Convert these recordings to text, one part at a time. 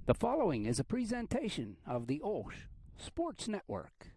The following is a presentation of the OLSH Sports Network.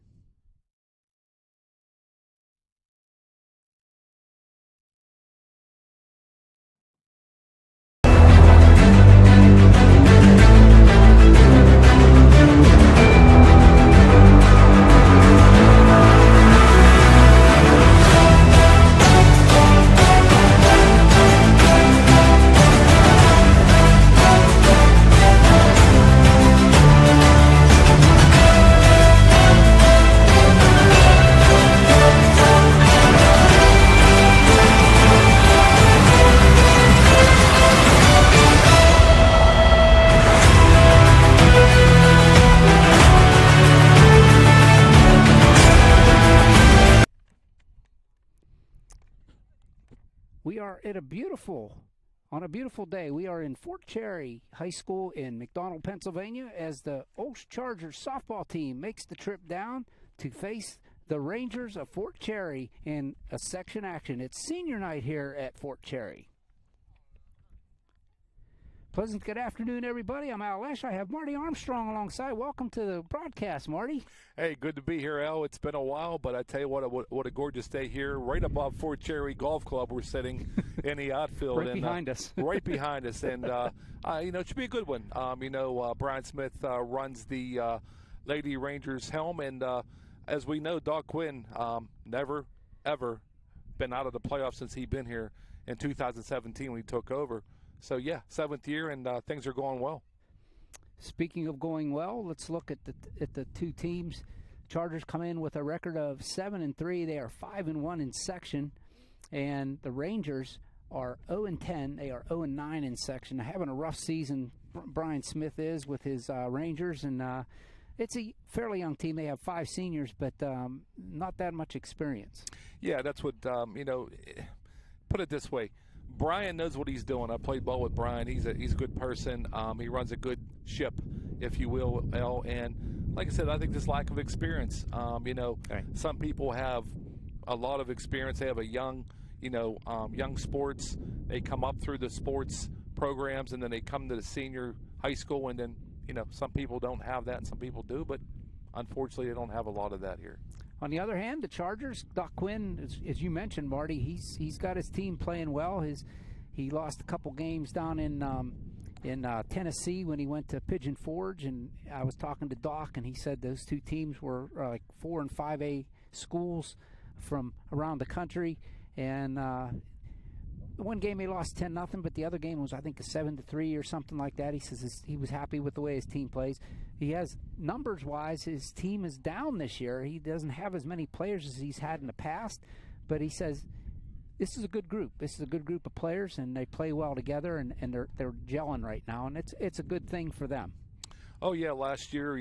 We are on a beautiful day. We are in Fort Cherry High School in McDonald, Pennsylvania, as the OLSH Chargers softball team makes the trip down to face the Rangers of Fort Cherry in a section action. It's senior night here at Fort Cherry. Pleasant good afternoon, everybody. I'm OLSH. I have Marty Armstrong alongside. Welcome to the broadcast, Marty. Hey, good to be here, Al. It's been a while, but I tell you what a gorgeous day here. Right above Fort Cherry Golf Club, we're sitting in the outfield. Right behind us. Right behind us. And, it should be a good one. Brian Smith runs the Lady Rangers helm. And as we know, Doug Quinn never, ever been out of the playoffs since he's been here in 2017 when he took over. So, yeah, 7th year, and things are going well. Speaking of going well, let's look at the two teams. Chargers come in with a record of 7-3. They are 5-1 in section, and the Rangers are 0-10. They are 0-9 in section. Having a rough season, Brian Smith is with his Rangers, and it's a fairly young team. They have 5 seniors, but not that much experience. Yeah, that's what put it this way. Brian knows what he's doing. I played ball with Brian. He's a good person. He runs a good ship, if you will, L. And like I said, I think this lack of experience. Some people have a lot of experience. They have a young sports. They come up through the sports programs, and then they come to the senior high school, and then some people don't have that, and some people do. But unfortunately, they don't have a lot of that here. On the other hand, the Chargers, Doc Quinn, as you mentioned, Marty, he's got his team playing well. He lost a couple games down in Tennessee when he went to Pigeon Forge, and I was talking to Doc, and he said those two teams were like 4 and 5A schools from around the country, and one game he lost 10-0, but the other game was, I think, a 7-3 or something like that. He says he was happy with the way his team plays. He has, numbers-wise, his team is down this year. He doesn't have as many players as he's had in the past, but he says this is a good group. This is a good group of players, and they play well together, and they're gelling right now, and it's a good thing for them. Oh, yeah, last year,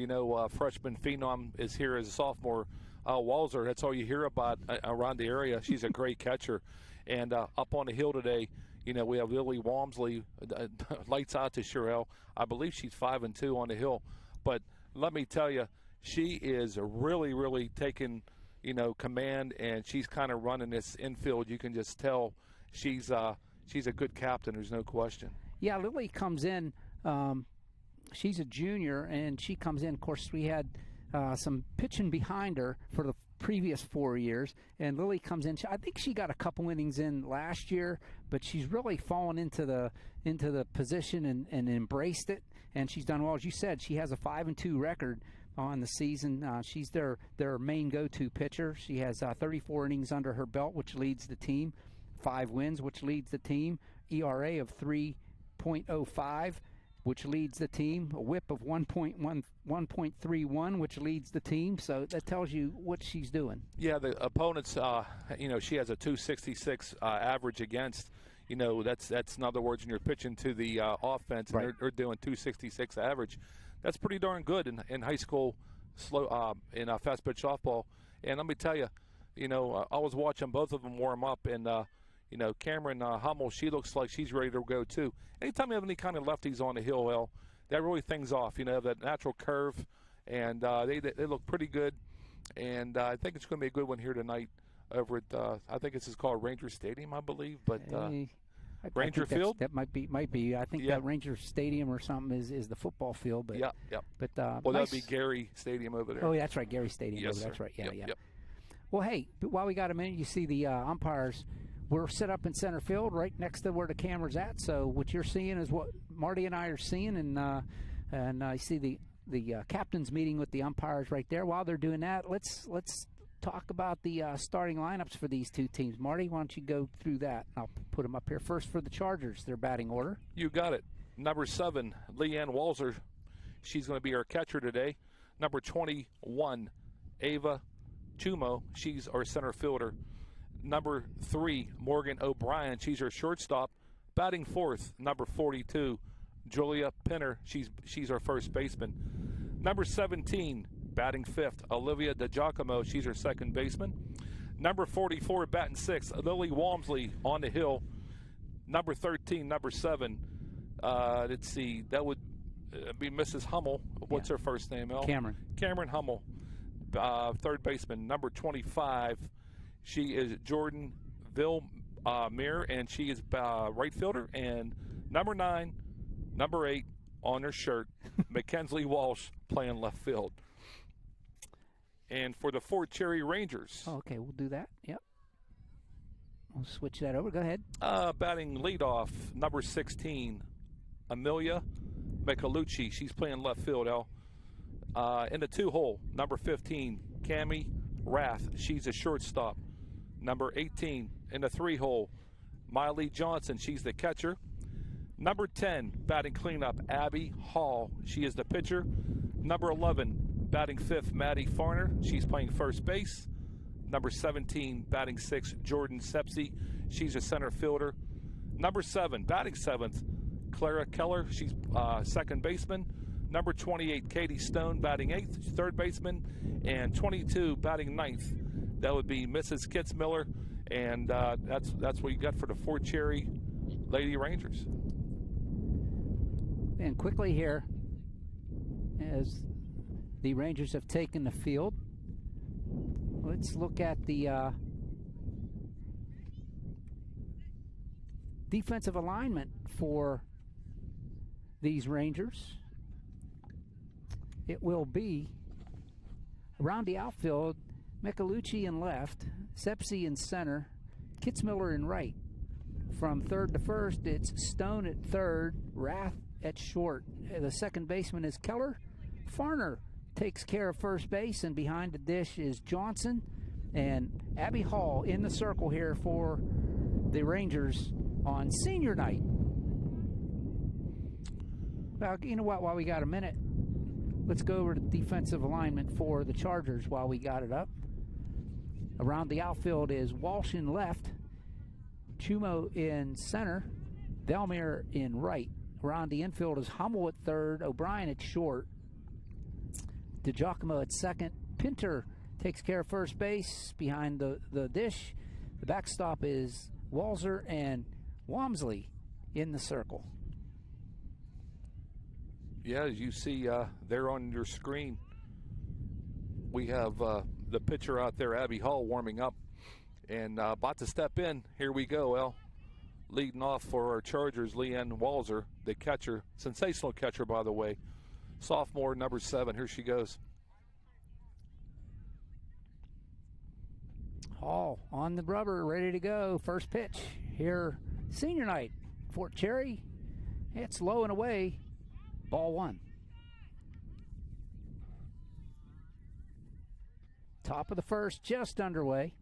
freshman phenom is here as a sophomore. Walzer, that's all you hear about around the area. She's a great catcher. And up on the hill today, we have Lily Walmsley, lights out to Sherelle. I believe she's 5-2 on the hill. But let me tell you, she is really, really taking, command, and she's kind of running this infield. You can just tell she's a good captain. There's no question. Yeah, Lily comes in. She's a junior, and she comes in. Of course, we had some pitching behind her for the previous 4 years, and Lily comes in. I think she got a couple innings in last year, but she's really fallen into the position and embraced it, and she's done well. As you said, she has a 5-2 record on the season. She's their main go-to pitcher. She has 34 innings under her belt, which leads the team, 5 wins, which leads the team, ERA of 3.05, which leads the team, a whip of 1.31, which leads the team. So that tells you what she's doing. Yeah, the opponents, she has a 266 average against. That's in other words, when you're pitching to the offense, and right, they're doing 266 average. That's pretty darn good in high school in fast pitch softball. And let me tell you, I was watching both of them warm up, and Cameron Hummel, she looks like she's ready to go too. Anytime you have any kind of lefties on the hill, that really things off. That natural curve, and they look pretty good. And I think it's going to be a good one here tonight over at I think this is called Ranger Stadium, I believe. But Ranger Field? That might be. I think that Ranger Stadium or something is the football field. But Yep. But Well, nice. that would be Gary Stadium over there. Oh, that's right, Gary Stadium. Yes, That's sir. right. Yeah. Yep. Well, hey, while we got a minute, you see the umpires. We're set up in center field, right next to where the camera's at. So what you're seeing is what Marty and I are seeing, and I see the captain's meeting with the umpires right there. While they're doing that, let's talk about the starting lineups for these two teams. Marty, why don't you go through that? I'll put them up here. First for the Chargers, their batting order. You got it. Number 7, Leanne Walzer. She's going to be our catcher today. Number 21, Ava Chumo. She's our center fielder. Number 3, Morgan O'Brien. She's our shortstop. Batting 4th, number 42, Julia Pinner. She's our first baseman. Number 17, batting 5th, Olivia DiGiacomo. She's our second baseman. Number 44, batting 6th, Lily Walmsley on the hill. Number 13, number 7. Let's see, that would be Mrs. Hummel. What's her first name, El? Cameron Hummel, third baseman. Number 25, she is Jordan Villemere, and she is right fielder. And number 9, number 8 on her shirt, Mackenzie Walsh playing left field. And for the Fort Cherry Rangers. Oh, okay, we'll do that. Yep. We'll switch that over. Go ahead. Batting leadoff, number 16, Amelia Michelucci. She's playing left field, Al. In the 2-hole, number 15, Cammie Rath. She's a shortstop. Number 18, in the 3-hole, Miley Johnson. She's the catcher. Number 10, batting cleanup, Abby Hall. She is the pitcher. Number 11, batting 5th, Maddie Farner. She's playing first base. Number 17, batting 6th, Jordan Sepsi. She's a center fielder. Number 7, batting 7th, Clara Keller. She's second baseman. Number 28, Katie Stone, batting 8th, third baseman. And 22, batting 9th. That would be Mrs. Kitzmiller. And that's what you got for the Fort Cherry Lady Rangers. And quickly here, as the Rangers have taken the field, let's look at the defensive alignment for these Rangers. It will be around the outfield, Michelucci in left, Sepsi in center, Kitzmiller in right. From third to first, it's Stone at third, Rath at short. The second baseman is Keller. Farner takes care of first base, and behind the dish is Johnson. And Abby Hall in the circle here for the Rangers on senior night. Well, you know what, while we got a minute, let's go over to defensive alignment for the Chargers while we got it up. Around the outfield is Walsh in left, Chumo in center, Velmere in right. Around the infield is Hummel at third, O'Brien at short, DiGiacomo at second. Pinter takes care of first base behind the dish. The backstop is Walzer and Walmsley in the circle. Yeah, as you see there on your screen, we have the pitcher out there, Abby Hall, warming up and about to step in. Here we go, El. Leading off for our Chargers, Leanne Walzer, the catcher. Sensational catcher, by the way. Sophomore, number 7. Here she goes. Hall on the rubber, ready to go. First pitch here, senior night, Fort Cherry. It's low and away. Ball 1. Top of the first, just underway.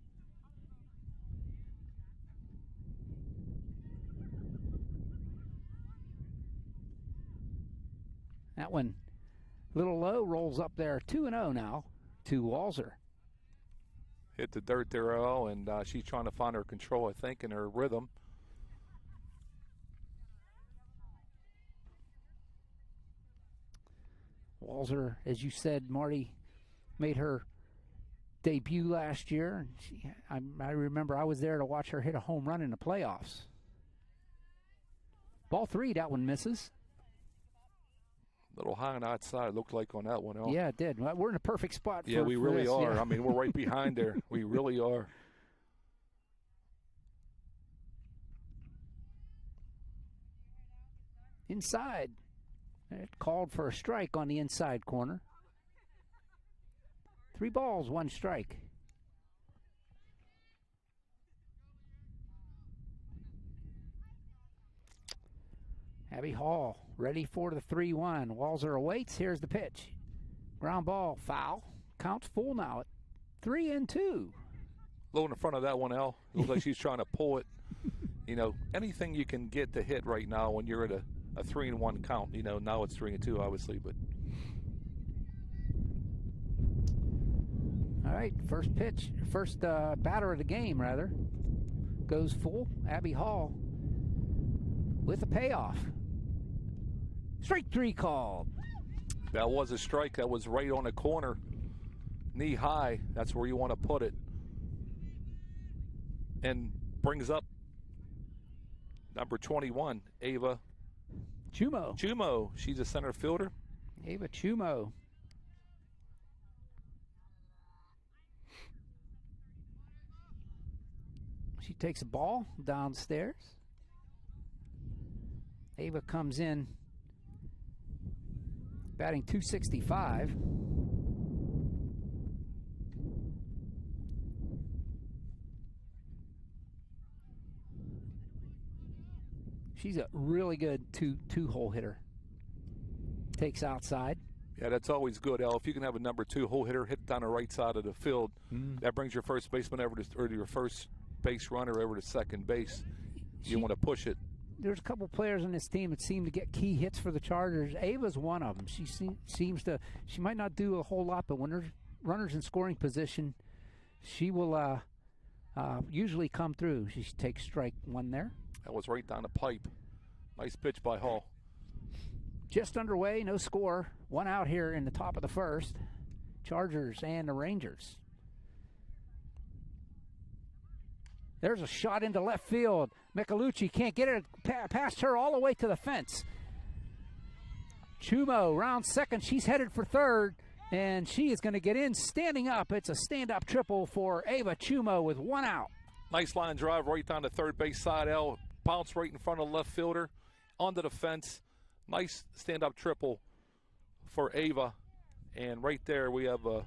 That one, a little low, rolls up there. 2-0 now to Walzer. Hit the dirt there, El, and she's trying to find her control, I think, and her rhythm. Walzer, as you said, Marty, made her debut last year. I remember I was there to watch her hit a home run in the playoffs. Ball 3, that one misses. Little high on the outside, looked like on that one, El. Yeah, it did. We're in a perfect spot for Yeah, we really this. are. Yeah. I mean, we're right behind there. We really are. Inside. It called for a strike on the inside corner. 3 balls, 1 strike. Abby Hall ready for the 3-1. Walzer awaits. Here's the pitch. Ground ball, foul. Count's full now at 3-2. Low in the front of that one, Al. It looks like she's trying to pull it. You know, anything you can get to hit right now when you're at a 3-1 count. You know, now it's 3-2, obviously, but. All right, first pitch, first batter of the game, rather, goes full. Abby Hall with a payoff. Strike 3 called. That was a strike. That was right on the corner, knee high. That's where you want to put it. And brings up number 21, Ava Chumo. She's a center fielder. Ava Chumo. She takes a ball downstairs. Ava comes in batting .265. She's a really good two-hole hitter. Takes outside. Yeah, that's always good, Al. If you can have a number 2 hole hitter hit down the right side of the field, that brings your first baseman over to, or your first base runner over to second base. You want to push it. There's a couple players on this team that seem to get key hits for the Chargers. Ava's one of them. She seems to. She might not do a whole lot, but when there's runners in scoring position, she will usually come through. She takes strike 1 there. That was right down the pipe. Nice pitch by Hall. Just underway, no score. 1 out here in the top of the first. Chargers and the Rangers. There's a shot into left field. Michelucci can't get it past her all the way to the fence. Chumo round second. She's headed for third, and she is going to get in standing up. It's a stand-up triple for Ava Chumo with 1 out. Nice line drive right down the third base side, Al. Bounce right in front of the left fielder onto the fence. Nice stand-up triple for Ava. And right there we have a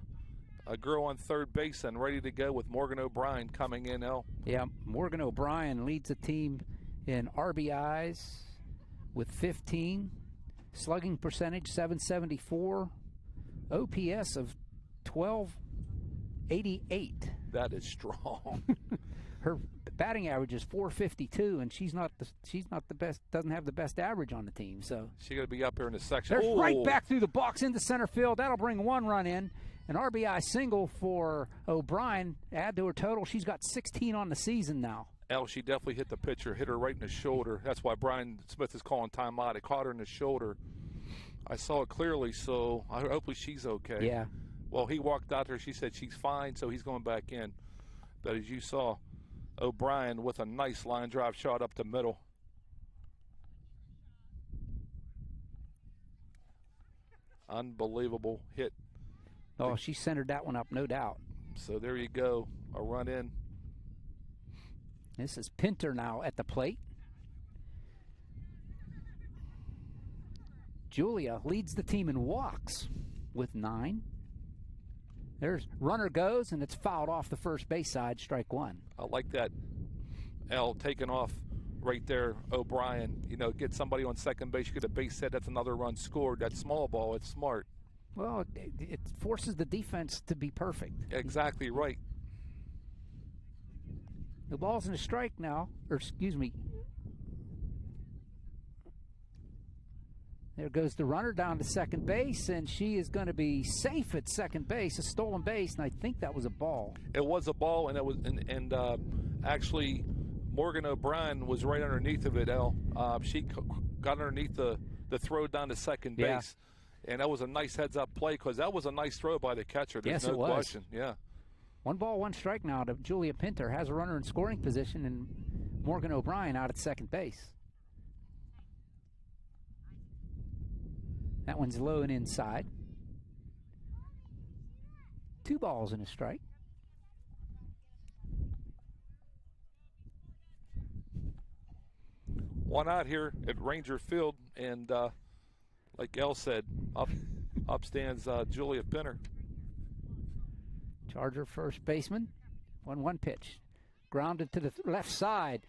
girl on third base and ready to go with Morgan O'Brien coming in, Al. Yeah, Morgan O'Brien leads the team in RBIs with 15. Slugging percentage, .774. OPS of 1288. That is strong. Her batting average is .452, and she's not the best. Doesn't have the best average on the team. So she's going to be up here in the section. There's right back through the box into center field. That'll bring 1 run in. An RBI single for O'Brien. Add to her total. She's got 16 on the season now. Al, she definitely hit the pitcher, hit her right in the shoulder. That's why Brian Smith is calling timeout. It caught her in the shoulder. I saw it clearly, so hopefully she's okay. Yeah. Well, he walked out there. She said she's fine, so he's going back in. But as you saw, O'Brien with a nice line drive shot up the middle. Unbelievable hit. Oh, she centered that one up, no doubt. So there you go, a run in. This is Pinter now at the plate. Julia leads the team in walks with 9. There's runner goes, and it's fouled off the first base side, strike 1. I like that. L taking off right there, O'Brien. You know, get somebody on second base, you get a base hit, that's another run scored. That small ball, it's smart. Well, it forces the defense to be perfect. Exactly right. The ball's in a strike now, or excuse me. There goes the runner down to second base, and she is going to be safe at second base, a stolen base, and I think that was a ball. It was a ball, and it was, and actually, Morgan O'Brien was right underneath of it. She got underneath the throw down to second base, and that was a nice heads-up play because that was a nice throw by the catcher. There's no question. Yeah. 1 ball, 1 strike now to Julia Pinter. Has a runner in scoring position, and Morgan O'Brien out at second base. That one's low and inside. 2 balls and a strike. One out here at Ranger Field, and like El said, up stands Julia Pinner. Charger first baseman, 1-1 pitch. Grounded to the left side,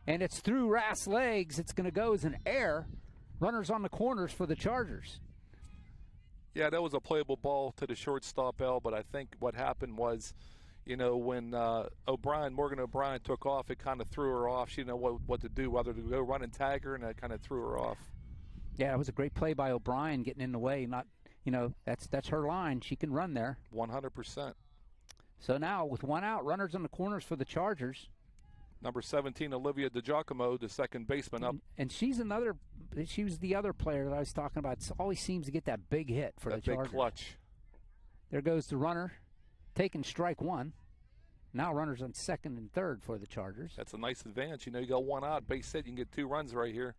and it's through Rath's legs. It's going to go as an error. Runners on the corners for the Chargers. Yeah, that was a playable ball to the shortstop, El, but I think what happened was, you know, when Morgan O'Brien took off, it kind of threw her off. She didn't know what to do, whether to go run and tag her, and that kind of threw her off. Yeah, it was a great play by O'Brien getting in the way. Not, you know, that's her line. She can run there. 100%. So now with one out, runners on the corners for the Chargers. Number 17, Olivia DiGiacomo, the second baseman up. And she was the other player that I was talking about. Always seems to get that big hit for the Chargers. That big clutch. There goes the runner, taking strike one. Now runners on second and third for the Chargers. That's a nice advantage. You know, you got one out, base hit, you can get 2 runs right here.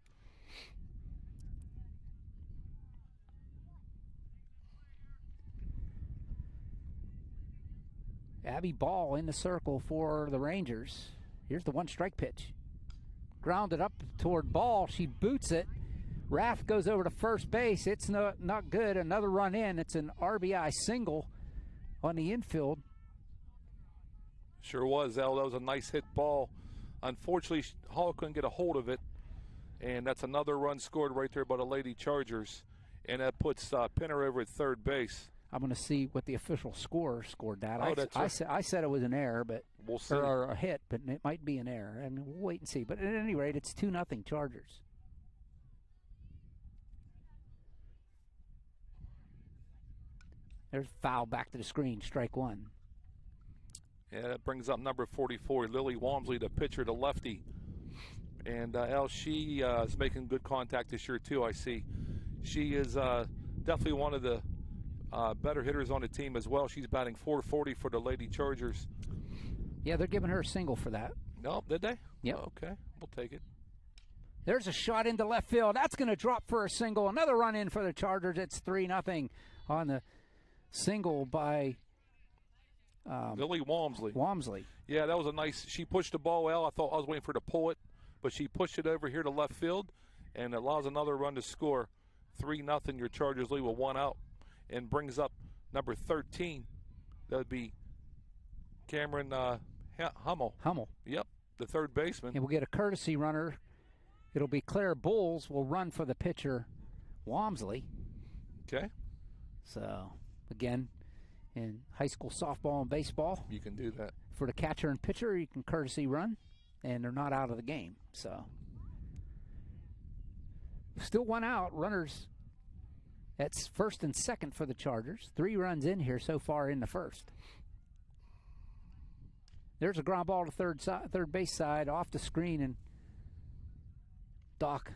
Abby Ball in the circle for the Rangers. Here's the 1-strike pitch. Grounded up toward Ball. She boots it. Rath goes over to first base. It's not good. Another run in. It's an RBI single on the infield. Sure was, El. That was a nice hit ball. Unfortunately, Hall couldn't get a hold of it. And that's another run scored right there by the Lady Chargers. And that puts Pinner over at third base. I'm going to see what the official scorer scored that. Oh, I said it was an error, but we'll see. Or a hit, but it might be an error. And we'll wait and see. But at any rate, it's 2-0 Chargers. There's foul back to the screen, strike one. Yeah, that brings up number 44, Lily Walmsley, the pitcher, the lefty. And El, she is making good contact this year too, I see. She is definitely one of the better hitters on the team as well. She's batting .440 for the Lady Chargers. Yeah, they're giving her a single for that. No, did they? Yep. Oh, okay, we'll take it. There's a shot into left field. That's going to drop for a single. Another run in for the Chargers. It's 3-0 on the single by Lily Walmsley. Walmsley. Yeah, that was a nice. She pushed the ball well. I thought I was waiting for her to pull it, but she pushed it over here to left field, and it allows another run to score. 3-0. Your Chargers lead with one out, and brings up number 13. That would be Cameron Hummel. Hummel. Yep, the third baseman. And we'll get a courtesy runner. It'll be Claire Bowles will run for the pitcher, Walmsley. Okay. So, again, in high school softball and baseball, you can do that. For the catcher and pitcher, you can courtesy run, and they're not out of the game. So, still one out. Runners at first and second for the Chargers. 3 runs in here so far in the first. There's a ground ball to third base side off the screen, and Doc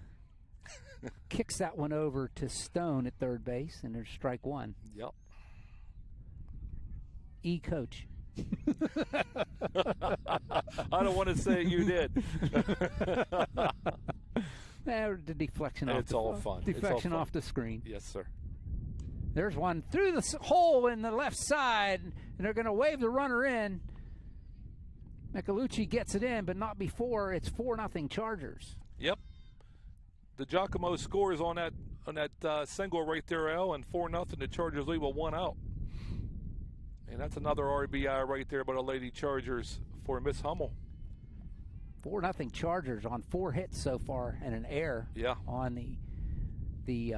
kicks that one over to Stone at third base, and there's strike one. Yep. Coach. I don't want to say you did. The deflection off. It's all fun. Deflection off the screen. Yes, sir. There's one through the hole in the left side, and they're going to wave the runner in. Michelucci gets it in, but not before. It's 4-0 Chargers. Yep. The Giacomo scores on that single right there, El, and 4-0. The Chargers lead with one out. And that's another RBI right there by the Lady Chargers for Miss Hummel. 4-0 Chargers on 4 hits so far and an error on the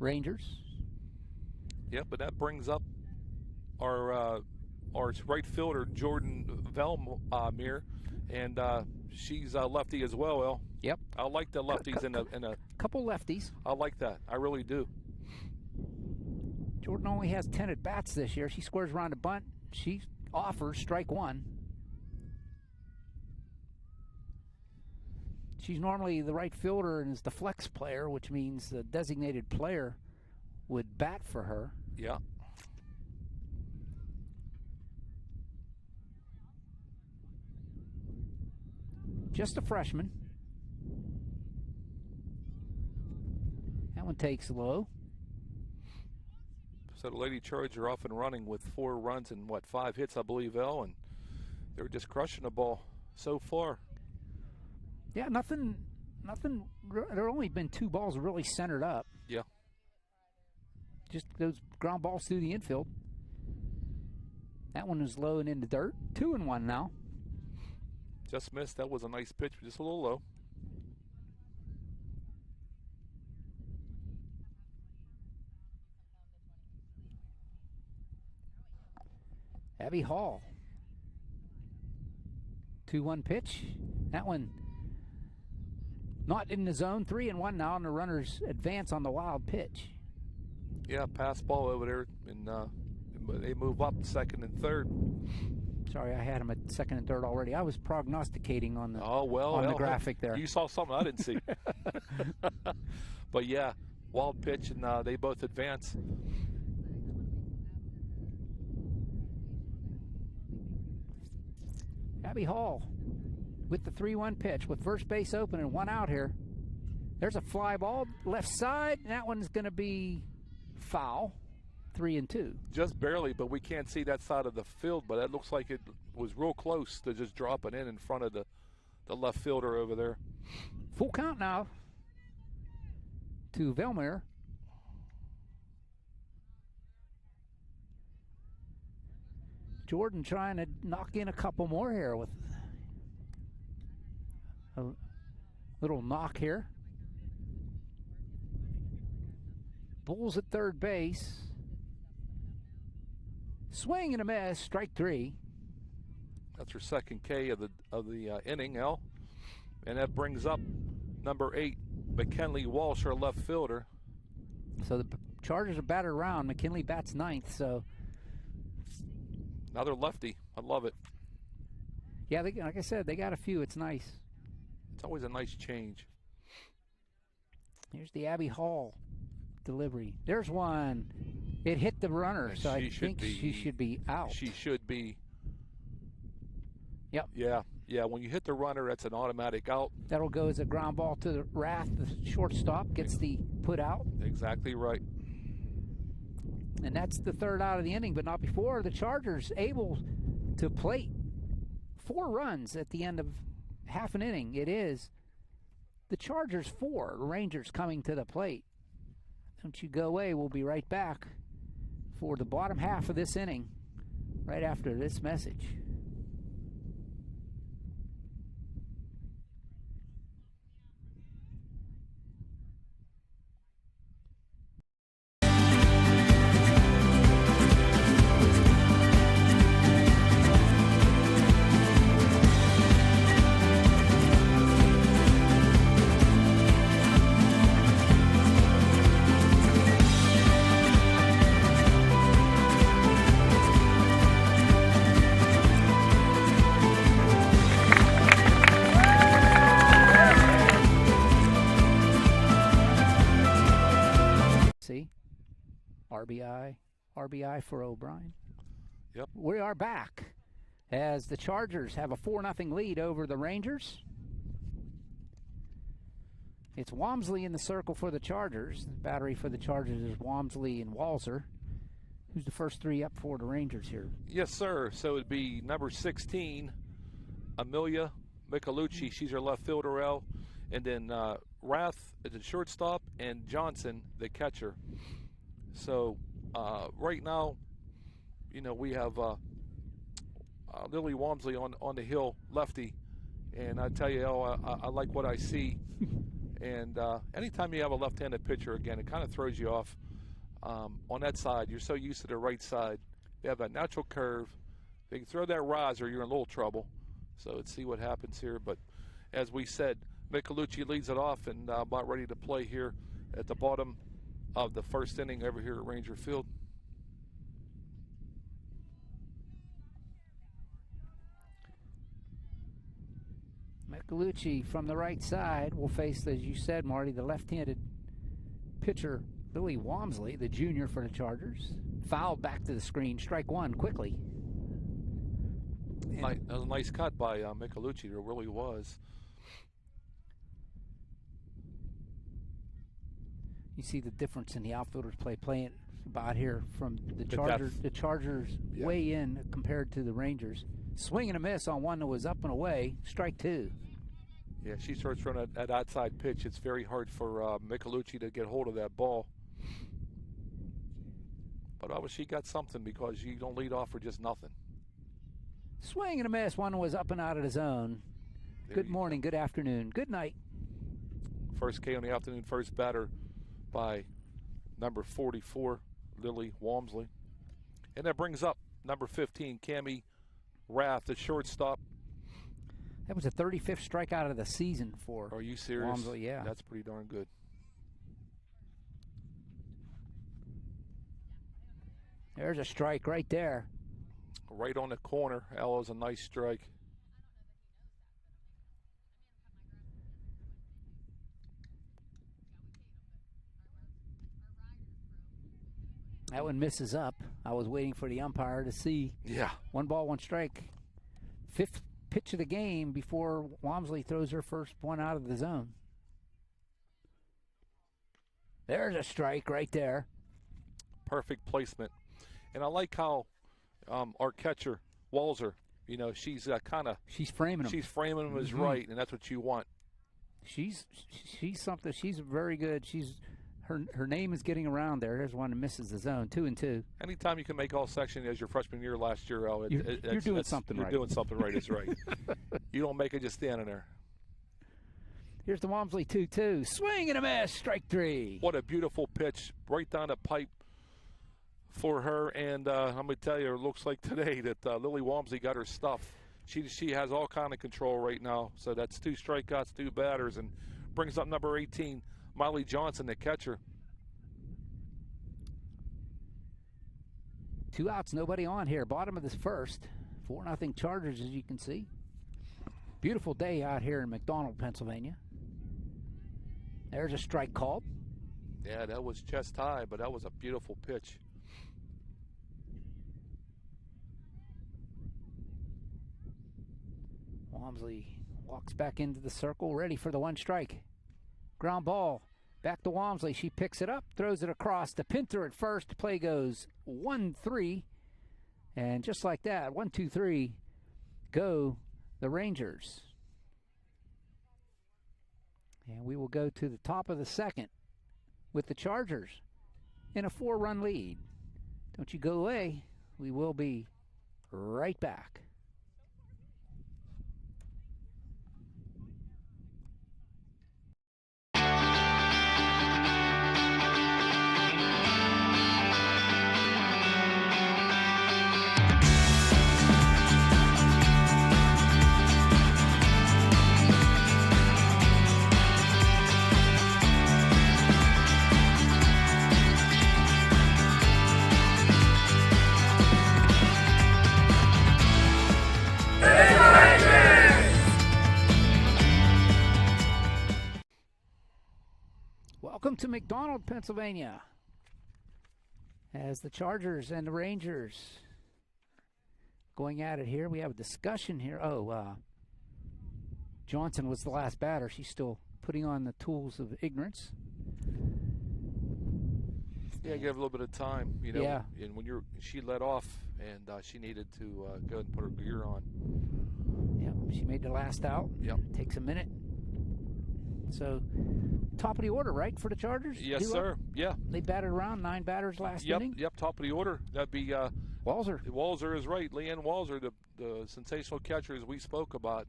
Rangers. Yep, but that brings up our right fielder, Jordan Velmere, and she's a lefty as well, El. Yep. I like the lefties in a couple lefties. I like that. I really do. Jordan only has 10 at-bats this year. She squares around a bunt. She offers strike one. She's normally the right fielder and is the flex player, which means the designated player would bat for her. Yeah. Just a freshman. That one takes low. So the Lady Chargers are off and running with 4 runs and 5 hits, I believe, El, and they're just crushing the ball so far. Yeah, nothing nothing. There have only been 2 balls really centered up. Yeah. Just those ground balls through the infield. That one was low and in the dirt. 2-1 now. Just missed. That was a nice pitch, just a little low. Abby Hall. 2-1 pitch. That one not in the zone. 3-1 now, and the runners advance on the wild pitch. Yeah, pass ball over there, and they move up second and third. Sorry, I had him at second and third already. I was prognosticating on the the graphic there. You saw something I didn't see. But yeah, wild pitch, and they both advance. Abby Hall with the 3-1 pitch with first base open and 1 out here. There's a fly ball left side. That one's going to be foul. 3-2. Just barely, but we can't see that side of the field, but it looks like it was real close to just dropping in front of the left fielder over there. Full count now to Velmer. Jordan trying to knock in a couple more here with a little knock here. Bulls at third base. Swing and a miss, strike 3. That's her second K of the inning, Al. And that brings up number 8, McKinley Walsh, our left fielder. So the Chargers are batted around. McKinley bats 9th, so. Another lefty. I love it. Yeah, like I said, they got a few. It's nice. It's always a nice change. Here's the Abby Hall delivery. There's one. It hit the runner, so I think she should be out. She should be. Yep. Yeah. When you hit the runner, that's an automatic out. That'll go as a ground ball to the Rath. The shortstop gets the put out. Exactly right. And that's the 3rd out of the inning, but not before. The Chargers able to plate 4 runs at the end of half an inning. It is the Chargers 4, Rangers coming to the plate. Don't you go away. We'll be right back for the bottom half of this inning right after this message. RBI for O'Brien. Yep. We are back as the Chargers have a 4-0 lead over the Rangers. It's Walmsley in the circle for the Chargers. The battery for the Chargers is Walmsley and Walser. Who's the first 3 up for the Rangers here? Yes, sir. So it'd be number 16, Amelia Michelucci. She's our left fielder, L. And then Rath is the shortstop, and Johnson, the catcher. So right now, we have Lily Walmsley on the hill, lefty. And I tell you, I like what I see. And anytime you have a left-handed pitcher, again, it kind of throws you off. On that side, you're so used to the right side. They have that natural curve. They can throw that riser, you're in a little trouble. So let's see what happens here. But as we said, Michelucci leads it off and about ready to play here at the bottom of the first inning over here at Ranger Field. Michelucci from the right side will face, as you said, Marty, the left-handed pitcher, Lily Walmsley, the junior for the Chargers. Fouled back to the screen. Strike 1 quickly. That was a nice cut by Michelucci. It really was. You see the difference in the outfielders playing about here from the Chargers. The Chargers way in compared to the Rangers. Swing and a miss on one that was up and away. Strike 2. Yeah, she starts throwing that outside pitch. It's very hard for Michelucci to get hold of that ball. But obviously she got something because you don't lead off for just nothing. Swing and a miss. One was up and out of the zone. Good morning, good afternoon, good night. First K on the afternoon, first batter by number 44, Lily Walmsley. And that brings up number 15, Cammie Rath, the shortstop. That was a 35th strikeout of the season for Are you serious? Walmsley, yeah. That's pretty darn good. There's a strike right there. Right on the corner. Allo's a nice strike. That one misses up. I was waiting for the umpire to see. Yeah. 1 ball, 1 strike. 5th pitch of the game before Walmsley throws her first one out of the zone. There's a strike right there. Perfect placement. And I like how our catcher, Walzer, you know, she's kind of... She's framing him. She's framing him as right, and that's what you want. She's something. She's very good. Her name is getting around there. There's one that misses the zone. 2-2. Anytime you can make all section as your freshman year last year, Al, you're doing something right. You're doing something right. It's right. You don't make it just standing there. Here's the Walmsley 2-2. Swing and a miss. Strike 3. What a beautiful pitch right down the pipe for her. And I'm going to tell you, it looks like today that Lily Walmsley got her stuff. She has all kind of control right now. So that's 2 strikeouts, 2 batters, and brings up number 18, Molly Johnson, the catcher. 2 outs, nobody on here. Bottom of this first. 4-0 Chargers, as you can see. Beautiful day out here in McDonald, Pennsylvania. There's a strike called. Yeah, that was chest high, but that was a beautiful pitch. Walmsley walks back into the circle, ready for the 1 strike. Ground ball. Back to Walmsley. She picks it up, throws it across to Pinter at first. Play goes 1-3. And just like that, 1-2-3, go the Rangers. And we will go to the top of the second with the Chargers in a 4-run lead. Don't you go away. We will be right back. Welcome to McDonald, Pennsylvania, as the Chargers and the Rangers going at it here. We have a discussion here. Johnson was the last batter. She's still putting on the tools of ignorance. Yeah, give a little bit of time, you know. Yeah. And when she let off, and she needed to go and put her gear on. Yeah, she made the last out. Yep. Takes a minute. So, top of the order, right, for the Chargers? Yes, sir. Yeah. They batted around 9 batters last inning. Yep, top of the order. That'd be Walzer. Walzer is right. Leanne Walzer, the sensational catcher as we spoke about.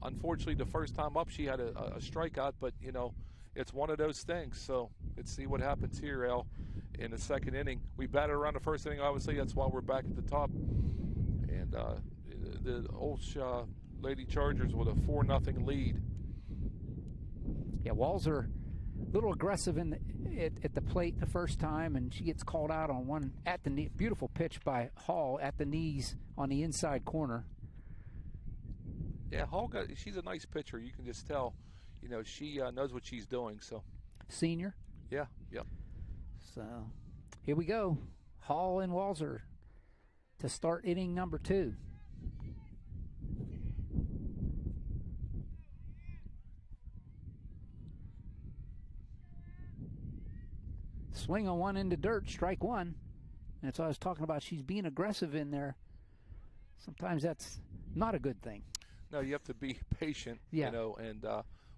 Unfortunately, the first time up, she had a strikeout, but, you know, it's one of those things. So let's see what happens here, Al, in the second inning. We batted around the first inning, obviously. That's why we're back at the top. And the OLSH Lady Chargers with a 4-0 lead. Yeah, Walzer a little aggressive at the plate the first time, and she gets called out on one at the knee. Beautiful pitch by Hall at the knees on the inside corner. Yeah, Hall she's a nice pitcher. You can just tell, you know, she knows what she's doing. So senior. Yeah. Yep. So here we go, Hall and Walzer to start inning number 2. Swing on one into dirt, strike 1. And that's what I was talking about. She's being aggressive in there. Sometimes that's not a good thing. No, you have to be patient. Yeah. You know, and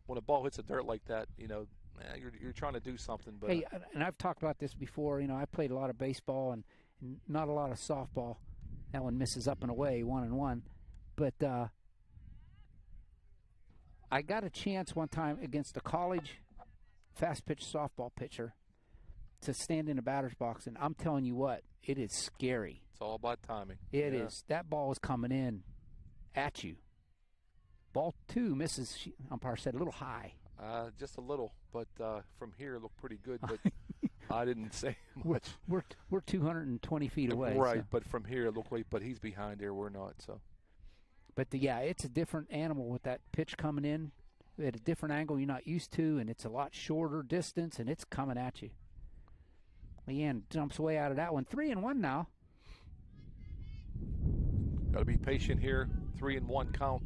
when a ball hits the dirt like that, you know, man, you're trying to do something. But Hey, and I've talked about this before. You know, I played a lot of baseball and not a lot of softball. That one misses up and away, 1-1. But I got a chance one time against a college fast pitch softball pitcher to stand in the batter's box, and I'm telling you what, it is scary. it's all about timing. It is. That ball is coming in at you. Ball 2 misses, umpire said, a little high. Just a little, but from here it looked pretty good. But I didn't say much. We're 220 feet away. Right, so. but from here it looked like, but he's behind there. We're not, so. But, yeah, it's a different animal with that pitch coming in at a different angle you're not used to, and it's a lot shorter distance, and it's coming at you. Leanne jumps way out of that one. 3-1 now. Got to be patient here. 3-1 count.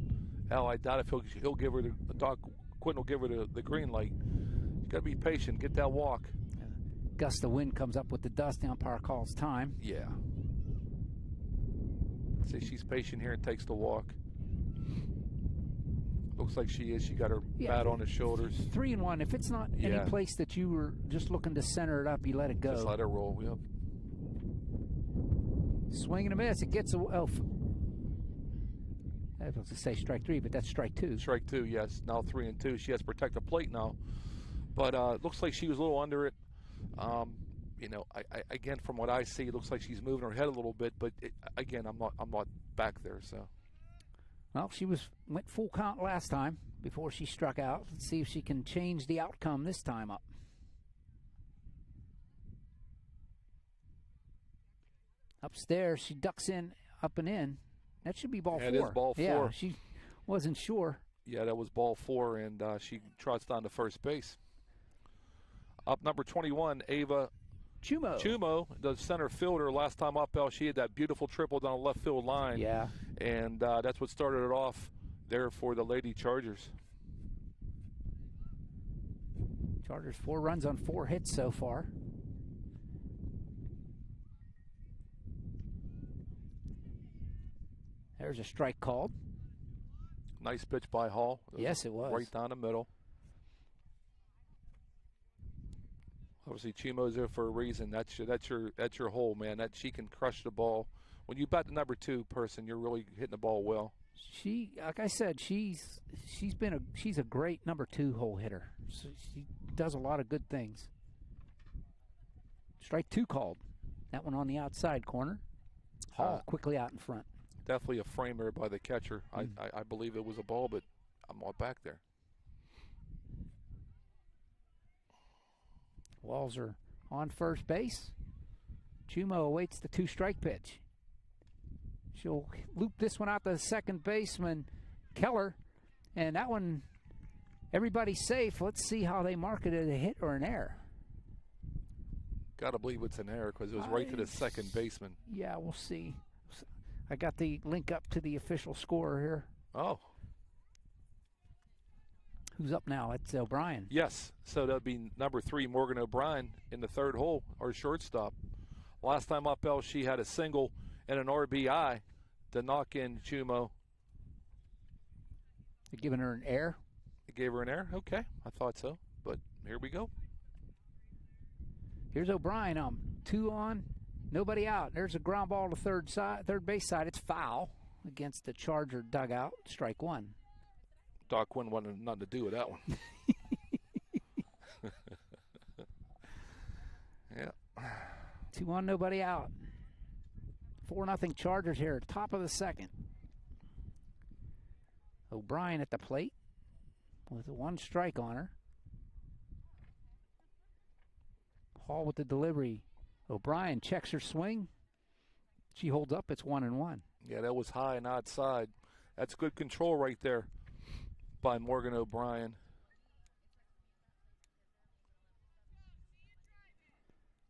Al, I doubt if he'll give her the dog. Quinn will give her the green light. You got to be patient. Get that walk. Gust of wind comes up with the dust. The umpire calls time. Yeah. See, she's patient here and takes the walk. Looks like she is. She got her bat on the shoulders. 3-1. If it's not any place that you were just looking to center it up, you let it go. Just let it roll. Yep. Swing and a miss. It gets a. I was going to say strike 3, but that's strike 2. Strike 2, yes. Now 3-2. She has to protect the plate now. But it looks like she was a little under it. You know, I again, from what I see, it looks like she's moving her head a little bit. But again, I'm not back there. So. Well, she went full count last time before she struck out. Let's see if she can change the outcome this time up. Upstairs, she ducks in, up and in. That should be ball 4. It is ball 4. Yeah, she wasn't sure. Yeah, that was ball 4, and she trots down to first base. Up number 21, Ava Chumo. Chumo, the center fielder. Last time up, she had that beautiful triple down the left field line. Yeah. And that's what started it off there for the Lady Chargers. Chargers 4 runs on 4 hits so far. There's a strike called. Nice pitch by Hall. Yes, it was. Right down the middle. Obviously, Chumo's there for a reason. That's your hole, man. That she can crush the ball. When you bat the number 2 person, you're really hitting the ball well. She, like I said, she's a great number 2 hole hitter. So she does a lot of good things. Strike 2 called. That one on the outside corner. Hall quickly out in front. Definitely a framer by the catcher. I believe it was a ball, but I'm not back there. Walls are on first base. Chumo awaits the 2-strike pitch. She'll loop this one out to second baseman Keller, and that one, everybody's safe. Let's see how they mark it, a hit or an error. Got to believe it's an error because it was right to the second baseman. Yeah, we'll see. I got the link up to the official scorer here. Oh. Who's up now? It's O'Brien. Yes, so that'd be number 3, Morgan O'Brien, in the 3rd hole, or shortstop. Last time up, she had a single and an RBI to knock in Chumo. They're giving her an error? They gave her an error? Okay, I thought so, but here we go. Here's O'Brien. 2 on, nobody out. There's a ground ball to third base side. It's foul against the Charger dugout. Strike 1. Doc Quinn wanted nothing to do with that one. Yeah. 2 on, nobody out. 4-0 Chargers here, top of the 2nd. O'Brien at the plate with 1 strike on her. Hall with the delivery. O'Brien checks her swing. She holds up. It's 1-1. Yeah, that was high and outside. That's good control right there by Morgan O'Brien.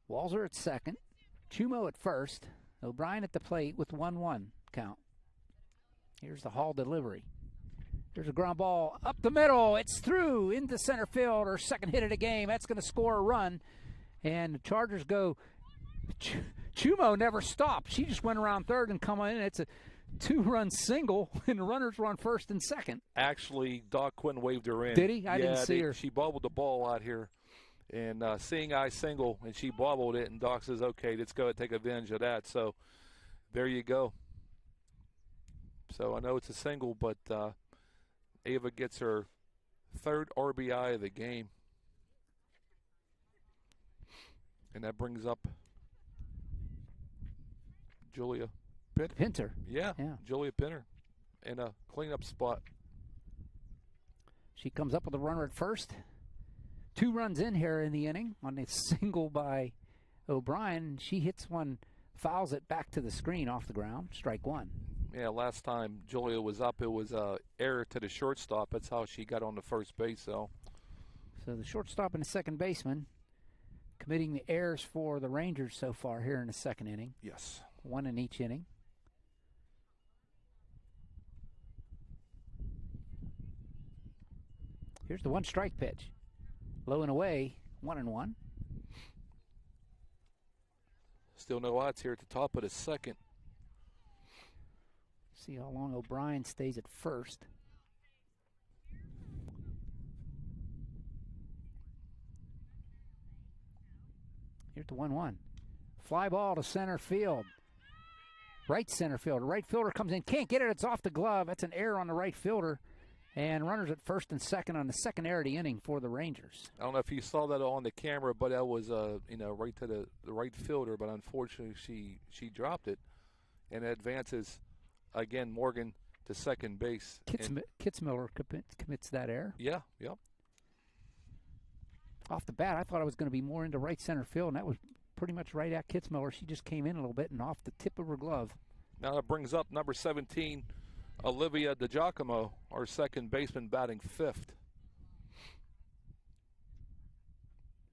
Walser at second. Chumo at first. O'Brien at the plate with 1-1 count. Here's the Hall delivery. There's a ground ball up the middle. It's through into center field. Her second hit of the game. That's going to score a run. And the Chargers go Chumo never stopped. She just went around third and come in. It's a 2-run single, and the runners were on first and second. Actually, Doc Quinn waved her in. Did he? I didn't see her. She bobbled the ball out here. And seeing I single, and she bobbled it, and Doc says, okay, let's go and take advantage of that. So there you go. So I know it's a single, but Ava gets her third RBI of the game. And that brings up Julia Pinter. Yeah, Julia Pinter in a cleanup spot. She comes up with a runner at first. 2 runs in here in the inning on a single by O'Brien. She hits one, fouls it back to the screen off the ground. Strike 1. Yeah, last time Julia was up, it was error to the shortstop. That's how she got on the first base. So the shortstop and the second baseman committing the errors for the Rangers so far here in the second inning. Yes. 1 in each inning. Here's the 1-strike pitch. Low and away, 1-1. Still no odds here at the top of the second. See how long O'Brien stays at first. Here's the 1-1. Fly ball to center field. Right center fielder. Right fielder comes in. Can't get it. It's off the glove. That's an error on the right fielder. And runners at first and second on the second error of the inning for the Rangers. I don't know if you saw that on the camera, but that was right to the right fielder. But unfortunately, she dropped it, and it advances again Morgan to second base. Kitzmiller commits that error. Yeah, yep. Off the bat, I thought I was going to be more into right center field, and that was pretty much right at Kitzmiller. She just came in a little bit and off the tip of her glove. Now that brings up number 17. Olivia DiGiacomo, our second baseman, batting 5th.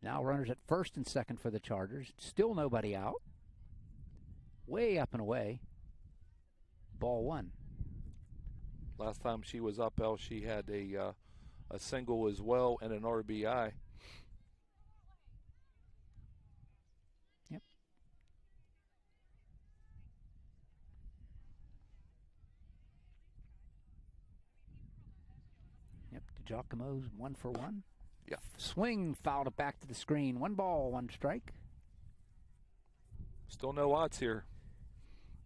Now runners at first and second for the Chargers. Still nobody out. Way up and away. Ball 1. Last time she was up, she had a single as well and an RBI. Yep. DiGiacomo's 1 for 1. Yeah. Swing, fouled it back to the screen. 1 ball, 1 strike. Still no odds here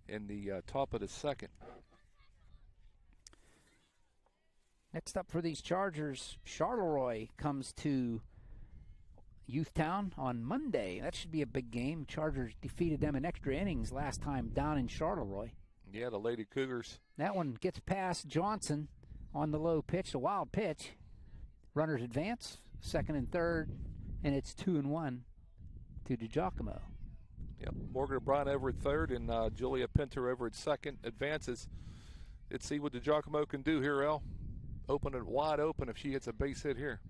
in the top of the second. Next up for these Chargers, Charleroi comes to Youthtown on Monday. That should be a big game. Chargers defeated them in extra innings last time down in Charleroi. Yeah, the Lady Cougars. That one gets past Johnson on the low pitch, a wild pitch. Runners advance, second and third, and it's 2-1 to DiGiacomo. Yep, Morgan O'Brien over at third and Julia Pinter over at second. Advances. Let's see what DiGiacomo can do here, El. Open it wide open if she hits a base hit here.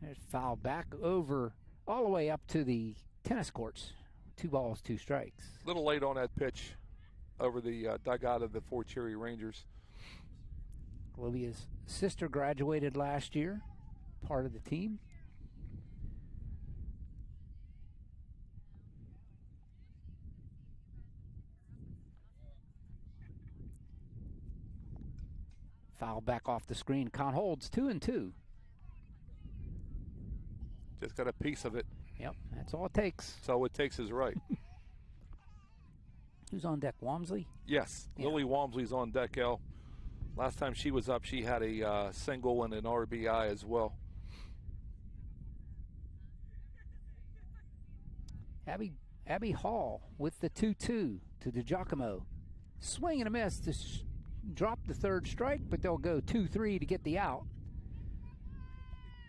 There's foul back over all the way up to the tennis courts. 2 balls, 2 strikes. A little late on that pitch over the dugout of the Fort Cherry Rangers. Olivia's sister graduated last year, part of the team. Foul back off the screen. Count holds 2-2. Just got a piece of it. Yep, that's all it takes. That's all it takes is right. Who's on deck, Walmsley? Yes, yeah. Lily Walmsley's on deck, El. Last time she was up, she had a single and an RBI as well. Abby Hall with the 2-2 to DiGiacomo. Swing and a miss to drop the third strike, but they'll go 2-3 to get the out.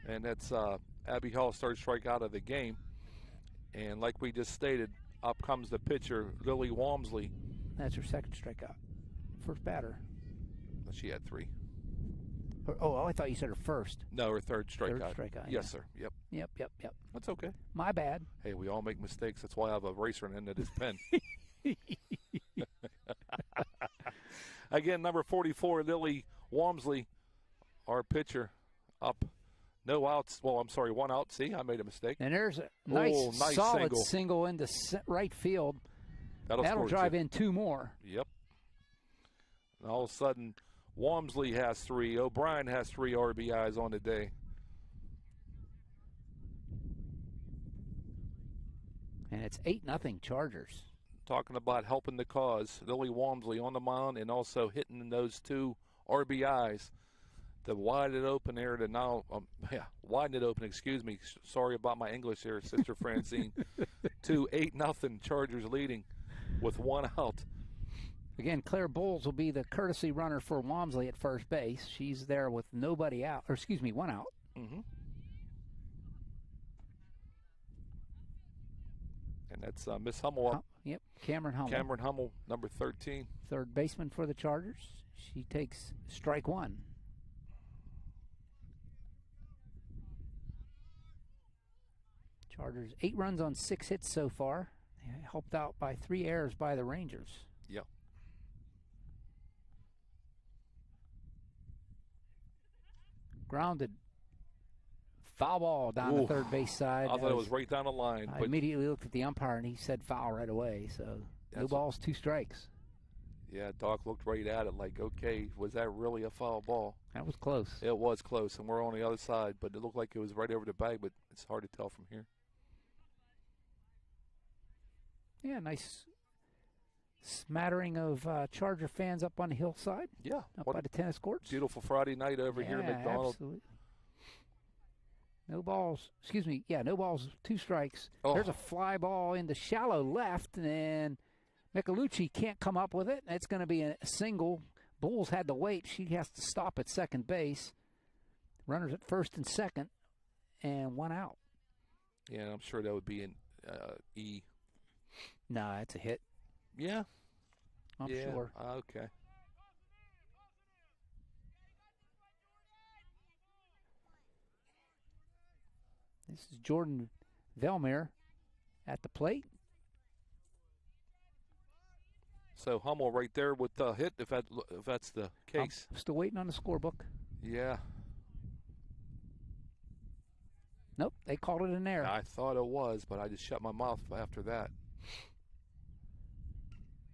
And that's Abby Hall's third strike out of the game. And like we just stated, up comes the pitcher, Lily Walmsley. That's her second strikeout. First batter. She had 3. I thought you said her first. No, her third strikeout. Third strikeout. Yes, sir. Yep. Yep. That's okay. My bad. Hey, we all make mistakes. That's why I have a eraser in the end of this pen. Again, number 44, Lily Walmsley, our pitcher. Up. No outs. Well, I'm sorry, 1 out. See, I made a mistake. And there's a nice solid single into right field. That'll drive in 2 more. Yep. And all of a sudden, Walmsley has 3. O'Brien has 3 RBIs on the day. And it's 8-0 Chargers. Talking about helping the cause. Lily Walmsley on the mound and also hitting those 2 RBIs. The widen it open there to now, widen it open, excuse me. Sorry about my English here, Sister Francine. 8-0 Chargers leading with 1 out. Again, Claire Bowles will be the courtesy runner for Walmsley at first base. She's there with nobody out, or excuse me, 1 out. Mm-hmm. And that's Miss Hummel up. Yep, Cameron Hummel. Cameron Hummel, number 13. Third baseman for the Chargers. She takes strike 1. Chargers 8 runs on 6 hits so far. Helped out by 3 errors by the Rangers. Yep. Grounded. Foul ball down the third base side. I thought it was right down the line. I immediately looked at the umpire, and he said foul right away. So no balls, 2 strikes. Yeah, Doc looked right at it like, okay, was that really a foul ball? That was close. It was close, and we're on the other side, but it looked like it was right over the bag, but it's hard to tell from here. Yeah, nice smattering of Charger fans up on the hillside. Yeah. Up by the tennis courts. Beautiful Friday night over here in McDonald. Absolutely. No balls. Excuse me. Yeah, no balls, 2 strikes. Oh. There's a fly ball into shallow left, and Michelucci can't come up with it. It's going to be a single. Bulls had to wait. She has to stop at second base. Runners at first and second, and 1 out. Yeah, I'm sure that would be an E. Nah, it's a hit. Yeah? I'm sure. Okay. This is Jordan Velmere at the plate. So Hummel right there with the hit, if that's the case. I'm still waiting on the scorebook. Yeah. Nope, they called it an error. I thought it was, but I just shut my mouth after that.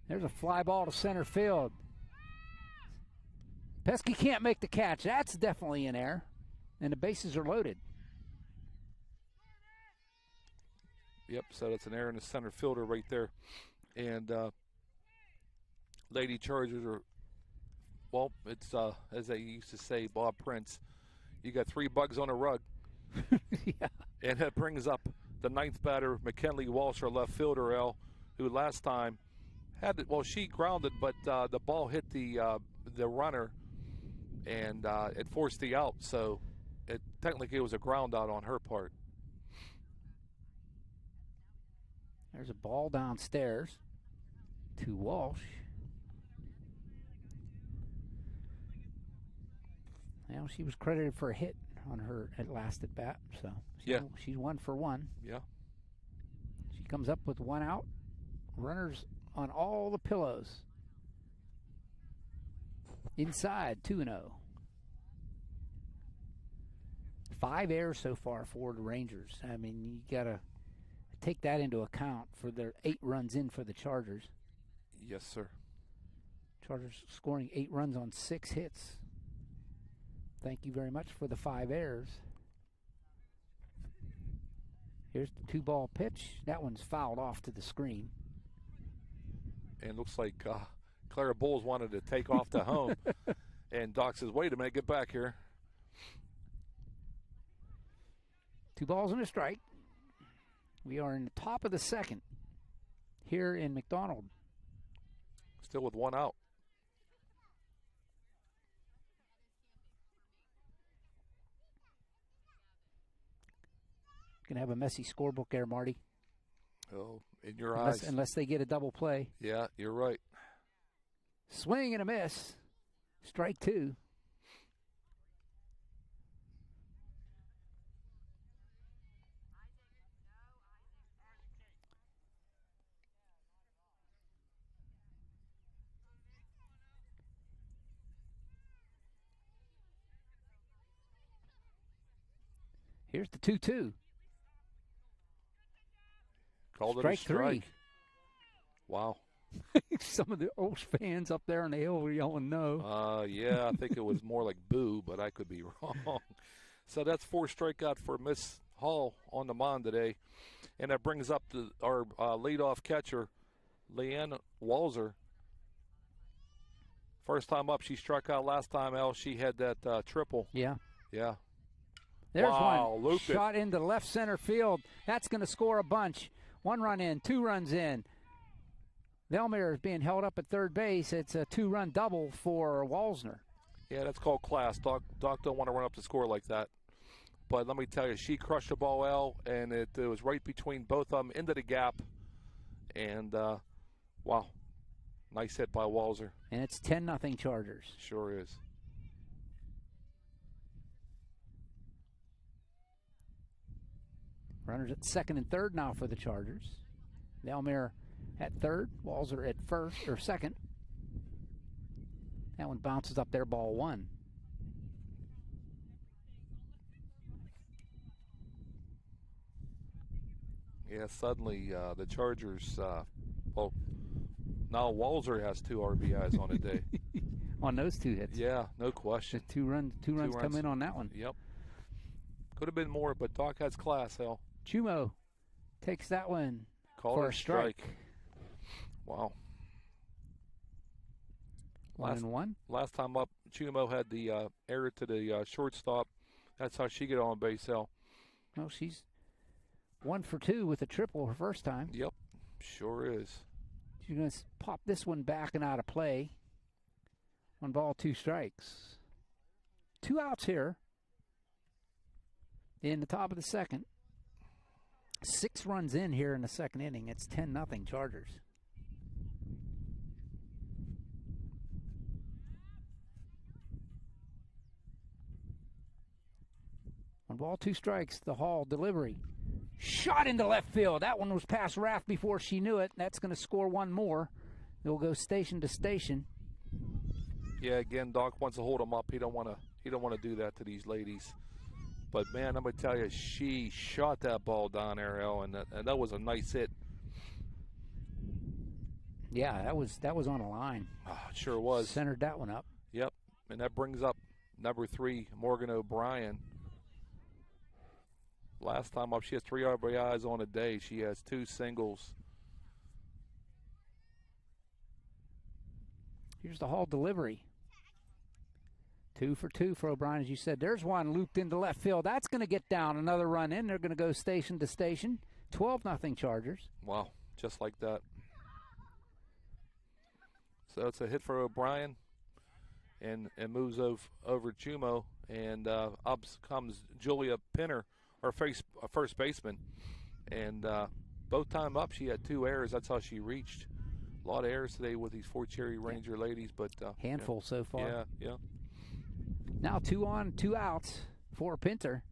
There's a fly ball to center field. Pesky can't make the catch. That's definitely an error. And the bases are loaded. Yep, so that's an error in the center fielder right there. And Lady Chargers are, well, it's, as they used to say, Bob Prince, you got 3 bugs on a rug. Yeah. And that brings up the 9th batter, McKinley Walsh, our left fielder, who last time had it. Well, she grounded, but the ball hit the runner, and it forced the out. So technically it was a ground out on her part. There's a ball downstairs to Walsh. Well, she was credited for a hit on her last at bat, so she's 1 for 1. Yeah. She comes up with 1 out. Runners on all the pillows. Inside, 2-0. 5 errors so far for the Rangers. I mean, you got to take that into account for their 8 runs in for the Chargers. Yes, sir. Chargers scoring 8 runs on 6 hits. Thank you very much for the 5 errors. Here's the 2-ball pitch. That one's fouled off to the screen. And looks like Clara Bowles wanted to take off to home. And Doc says, wait a minute, get back here. 2 balls and a strike. We are in the top of the 2nd here in McDonald. Still with 1 out. Going to have a messy scorebook there, Marty. Oh, in your eyes. Unless they get a double play. Yeah, you're right. Swing and a miss. Strike 2. Here's the 2-2. Called Strike it a strike. 3. Wow. Some of the OLSH fans up there on the hill were yelling no. Yeah, I think it was more like boo, but I could be wrong. So that's 4 strikeout for Miss Hall on the mound today. And that brings up our leadoff catcher, Leanne Walzer. First time up, she struck out last time, Al. She had that triple. Yeah. Yeah. There's wow, one shot into left center field. That's going to score a bunch. 1 run in, 2 runs in. Velmir is being held up at third base. It's a 2-run double for Walzner. Yeah, that's called class. Doc don't want to run up the score like that. But let me tell you, she crushed the ball, Al, and it was right between both of them into the gap. And, wow, nice hit by Walzer. And it's 10-0 Chargers. Sure is. Runners at second and third now for the Chargers. Velmir at third, Walzer at first or second. That one bounces up there, ball 1. Yeah, suddenly the Chargers, well, now Walzer has 2 RBIs on a day. On those 2 hits. Yeah, no question. The two runs come in on that one. Yep. Could have been more, but Doc has class, Al. Chumo takes that one for a strike. Wow. 1-1. Last time up, Chumo had the error to the shortstop. That's how she got on base, Al. Well, she's 1 for 2 with a triple her first time. Yep, sure is. She's going to pop this one back and out of play. 1 ball, 2 strikes. 2 outs here in the top of the second. 6 runs in here in the second inning. It's 10-0 Chargers. One ball, 2 strikes. The Hall delivery. Shot into left field. That one was past Raff before she knew it. That's going to score 1 more. They'll go station to station. Yeah, again, Doc wants to hold them up. He don't want to do that to these ladies. But man, I'm gonna tell you, she shot that ball down there, Al, and that was a nice hit. Yeah, that was on a line. Oh, it sure was. Centered that one up. Yep, and that brings up number 3, Morgan O'Brien. Last time up, she has 3 RBIs on a day. She has 2 singles. Here's the Hall delivery. 2 for 2 for O'Brien, as you said. There's one looped into left field. That's going to get down. Another run in. They're going to go station to station. 12-0 Chargers. Wow, just like that. So it's a hit for O'Brien, and moves over Chumo, and up comes Julia Pinner, our first baseman, and both time up she had 2 errors. That's how she reached. A lot of errors today with these 4 Cherry Ranger ladies, but handful so far. Yeah. Now 2 on, 2 outs for Pinter.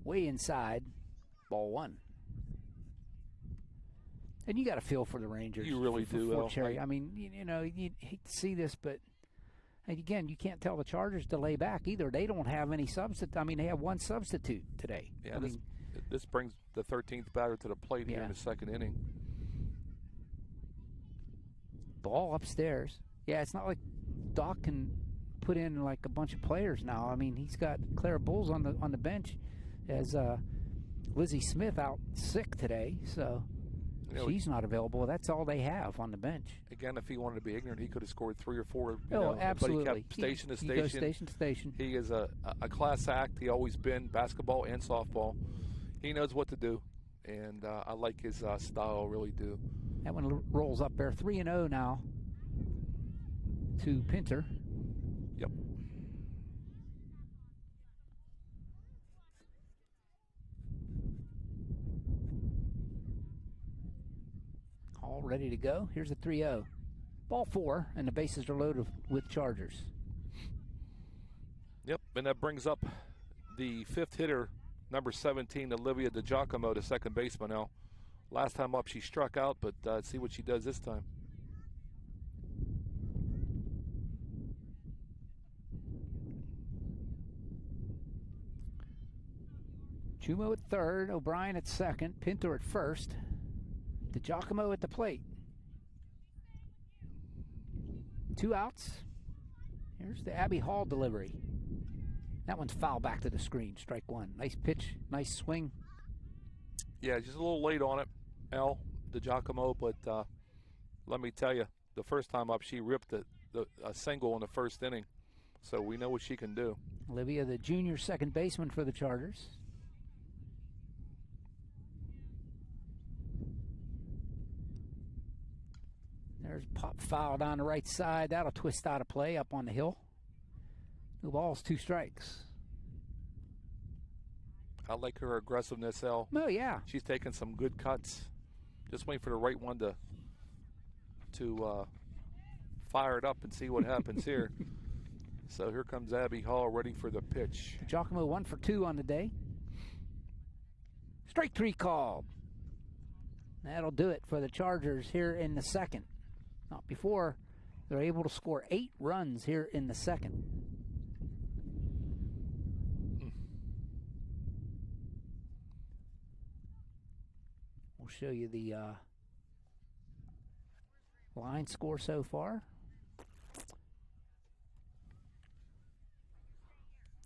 Way inside, ball 1. And you got to feel for the Rangers. You really do, Fort Cherry. I mean, you hate to see this, but again, you can't tell the Chargers to lay back either. They don't have any substitute. I mean, they have 1 substitute today. Yeah, this brings the 13th batter to the plate here in the second inning. Ball upstairs. Yeah, it's not like Doc can put in like a bunch of players now. I mean, he's got Clara Bulls on the bench as Lizzie Smith out sick today, so she's not available. That's all they have on the bench. Again, if he wanted to be ignorant, he could have scored 3 or 4. Absolutely. But he kept station to station. He goes station to station. He is a class act. He always been basketball and softball. He knows what to do, and I like his style, really do. That one rolls up there. 3-0 now to Pinter. Yep. All ready to go. Here's a 3-0. Ball 4, and the bases are loaded with Chargers. Yep, and that brings up the 5th hitter, number 17, Olivia DiGiacomo, the second baseman now. Last time up, she struck out, but see what she does this time. Chumo at third, O'Brien at second, Pinto at first, DiGiacomo at the plate. 2 outs. Here's the Abby Hall delivery. That one's foul back to the screen, strike one. Nice pitch, nice swing. Yeah, just a little late on it, Al, DiGiacomo, but let me tell you, the first time up, she ripped a single in the first inning. So we know what she can do. Olivia, the junior second baseman for the Chargers. There's pop foul down the right side. That'll twist out of play up on the hill. 2 balls, 2 strikes. I like her aggressiveness, Al. Oh, yeah. She's taking some good cuts. Just waiting for the right one to fire it up and see what happens here. So here comes Abby Hall ready for the pitch. Giacomo 1 for 2 on the day. Strike 3 called. That'll do it for the Chargers here in the second. Not before they're able to score 8 runs here in the second. We'll show you the line score so far.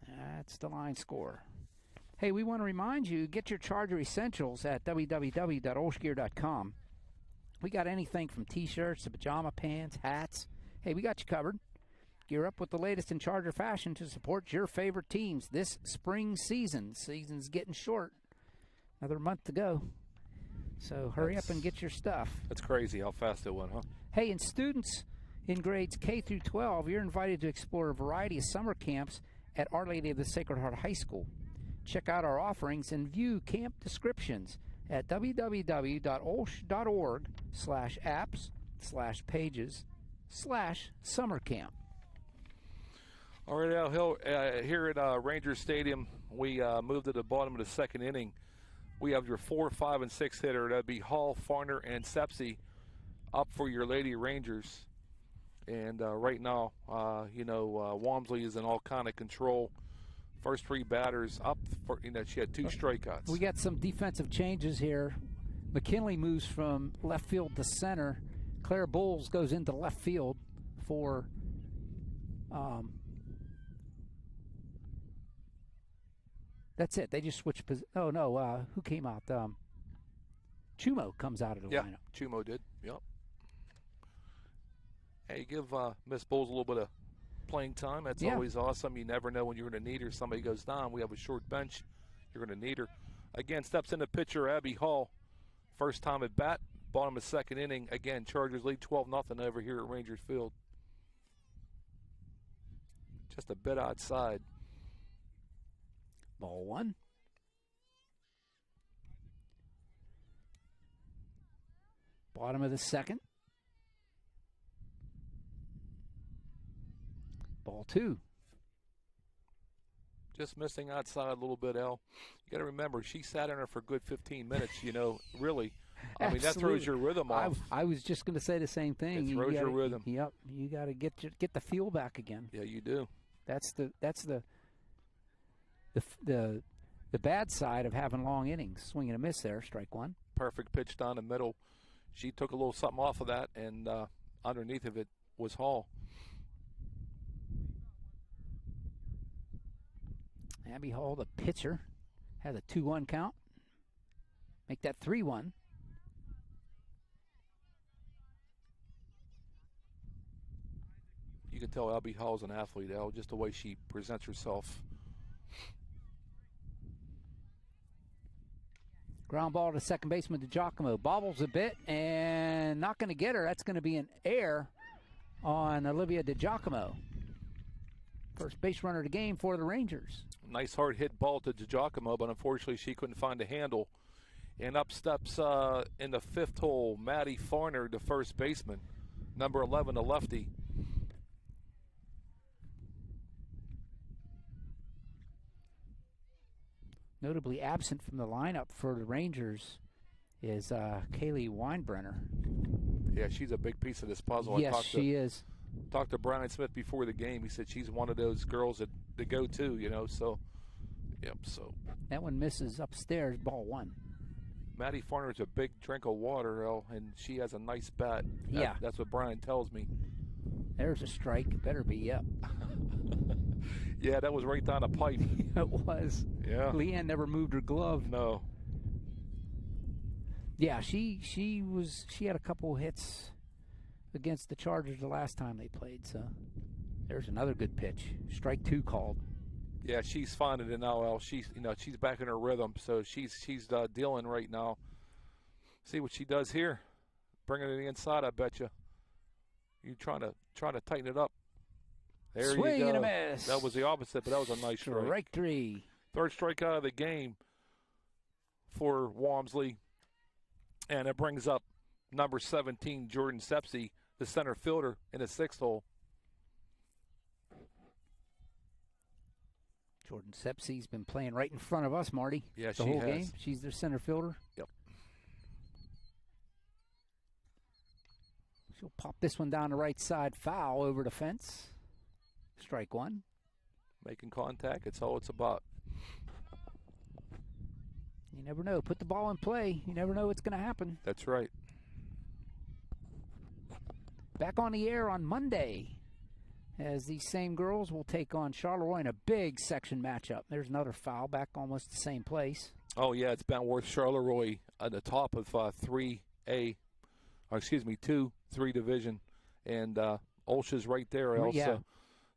That's the line score. Hey, we want to remind you, get your Charger Essentials at www.olshgear.com. We got anything from T-shirts to pajama pants, hats. Hey, we got you covered. Gear up with the latest in Charger fashion to support your favorite teams this spring season. Season's getting short. Another month to go. So hurry up and get your stuff. That's crazy how fast it went, huh? Hey, and students in grades K through 12, you're invited to explore a variety of summer camps at Our Lady of the Sacred Heart High School. Check out our offerings and view camp descriptions at www.olsh.org/apps/pages/summer camp. All right, Al Hill, here at Rangers Stadium, we moved to the bottom of the second inning. We have your 4, 5, and 6 hitter. That'd be Hall, Farner, and Sepsi up for your Lady Rangers. And right now, Walmsley is in all kind of control. First 3 batters up for, she had 2 strikeouts. We got some defensive changes here. McKinley moves from left field to center. Claire Bowles goes into left field for that's it. They just switched. Oh, no. Who came out? Chumo comes out of the lineup. Chumo did. Yep. Hey, give Miss Bowles a little bit of playing time. That's always awesome. You never know when you're going to need her. Somebody goes down. We have a short bench. You're going to need her. Again, steps in the pitcher, Abby Hall. First time at bat. Bottom of second inning. Again, Chargers lead 12-0 over here at Rangers Field. Just a bit outside. Ball 1. Bottom of the second. Ball 2. Just missing outside a little bit, Al. You got to remember, she sat in there for a good 15 minutes, really. I mean, that throws your rhythm off. I was just going to say the same thing. It throws your rhythm. Yep. You got to get the feel back again. Yeah, you do. That's the bad side of having long innings. Swing and a miss there, strike 1. Perfect pitch down the middle. She took a little something off of that, and underneath of it was Hall. Abby Hall, the pitcher, had a 2-1 count. Make that 3-1. You can tell Abby Hall's an athlete, Al, just the way she presents herself. Ground ball to second baseman DiGiacomo. Bobbles a bit and not going to get her. That's going to be an error on Olivia DiGiacomo. First base runner of the game for the Rangers. Nice hard hit ball to DiGiacomo, but unfortunately she couldn't find a handle. And up steps in the 5th hole, Maddie Farner, the first baseman. Number 11, the lefty. Notably absent from the lineup for the Rangers is Kaylee Weinbrenner. Yeah, she's a big piece of this puzzle. Yes, she is. Talked to Brian Smith before the game. He said she's one of those girls that go to, so Yep, so. That one misses upstairs, ball 1. Maddie Farner's a big drink of water, El, and she has a nice bat. Yeah. That's what Brian tells me. There's a strike. It better be up. Yeah, that was right down the pipe. It was. Yeah. Leanne never moved her glove. No. Yeah, she had a couple hits against the Chargers the last time they played, so there's another good pitch. Strike 2 called. Yeah, she's finding it now, El. She's back in her rhythm, so she's dealing right now. See what she does here. Bringing it to the inside, I bet you. You trying to tighten it up. There Swing you go. and a miss. That was the opposite, but that was a nice strike. Strike 3. Third strikeout of the game for Walmsley. And it brings up number 17, Jordan Sepsi, the center fielder in the 6th hole. Jordan Sepsi's been playing right in front of us, Marty. Yeah, the whole game. She's their center fielder. Yep. She'll pop this one down the right side, foul over the fence. Strike 1. Making contact. It's all it's about. You never know. Put the ball in play. You never know what's going to happen. That's right. Back on the air on Monday, as these same girls will take on Charleroi in a big section matchup. There's another foul back almost the same place. Oh, yeah, it's Bentworth Charleroi at the top of 3A, 2-3 division. And OLSH is right there, also. Yeah.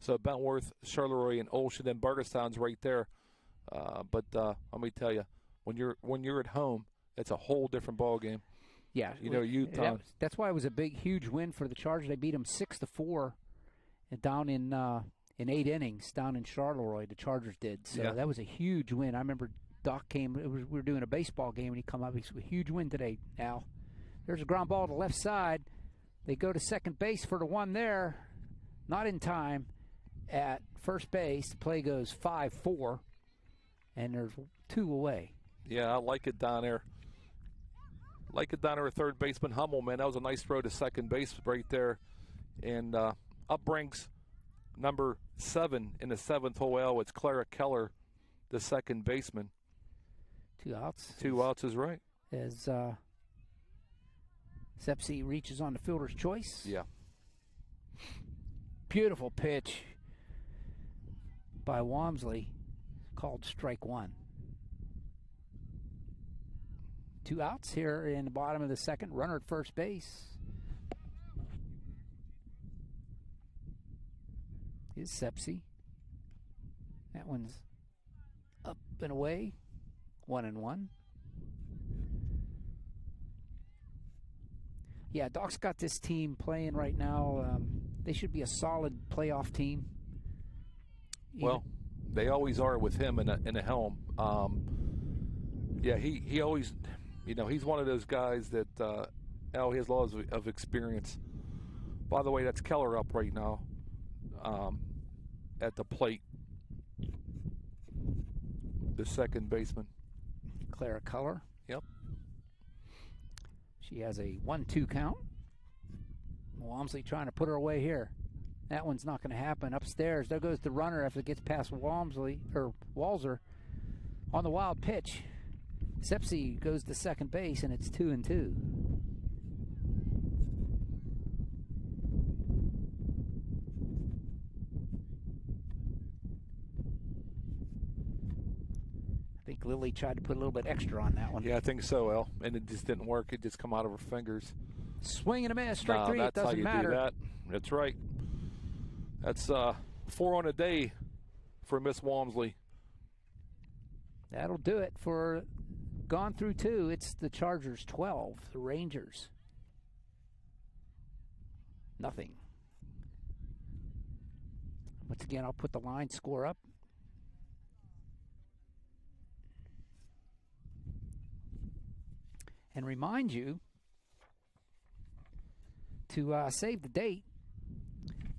So Bentworth, Charleroi, and OLSH, and then Burgestown's right there. But let me tell you, when you're at home, it's a whole different ball game. Yeah, Utah. That's why it was a huge win for the Chargers. They beat them 6-4, and down in 8 innings down in Charleroi. The Chargers did. So yeah. That was a huge win. I remember Doc came. We were doing a baseball game, and he come up. He said, "A huge win today, Al." There's a ground ball to the left side. They go to second base for the one there, not in time. At first base, the play goes 5-4, and there's 2 away. Yeah, I like it down there. Like it down there at third baseman Hummel, man. That was a nice throw to second base right there. And up brings number 7 in the 7th hole. L. It's Clara Keller, the second baseman. 2 outs. 2 outs is right. As Sepsi reaches on the fielder's choice. Yeah. Beautiful pitch by Walmsley, called strike 1. 2 outs here in the bottom of the second. Runner at first base is Sepsi. That one's up and away. 1-1. Yeah, Doc's got this team playing right now. They should be a solid playoff team. Well, they always are with him in the helm. Yeah, he always, he's one of those guys that he has lots of experience. By the way, that's Keller up right now at the plate. The second baseman. Clara Keller. Yep. She has a 1-2 count. Walmsley trying to put her away here. That one's not going to happen. Upstairs, there goes the runner after it gets past Walmsley or Walzer on the wild pitch. Sepsi goes to second base, and it's 2-2. I think Lily tried to put a little bit extra on that one. Yeah, I think so, El. And it just didn't work. It just come out of her fingers. Swing and a miss. Strike 3. It doesn't that's how you matter. do that. That's right. That's 4 on a day for Miss Walmsley. That'll do it for gone through 2. It's the Chargers 12, the Rangers nothing. Once again, I'll put the line score up. And remind you to save the date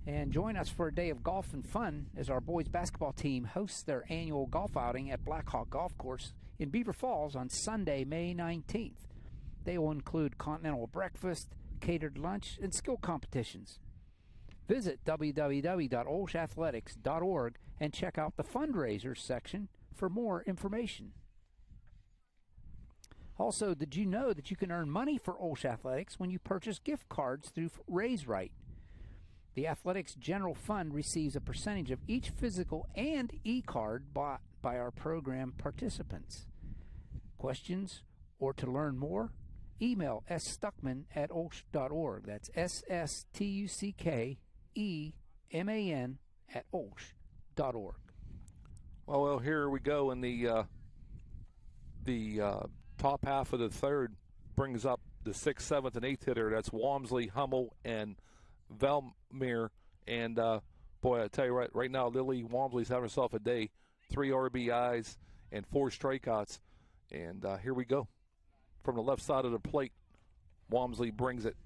and join us for a day of golf and fun as our boys basketball team hosts their annual golf outing at Blackhawk Golf Course in Beaver Falls on Sunday, May 19th. They will include continental breakfast, catered lunch, and skill competitions. Visit www.olshathletics.org and check out the fundraisers section for more information. Also, did you know that you can earn money for OLSH Athletics when you purchase gift cards through Raise Right? The Athletics General Fund receives a percentage of each physical and e-card bought by our program participants. Questions or to learn more? Email sstuckman@olsh.org. That's SSTUCKEMAN@olsh.org. Well, here we go in the top half of the third. Brings up the 6th, 7th, and 8th hitter. That's Walmsley, Hummel, and Velmir. And, boy, I tell you right now, Lily Walmsley's having herself a day. 3 RBIs and 4 strikeouts. And here we go. From the left side of the plate, Walmsley brings it.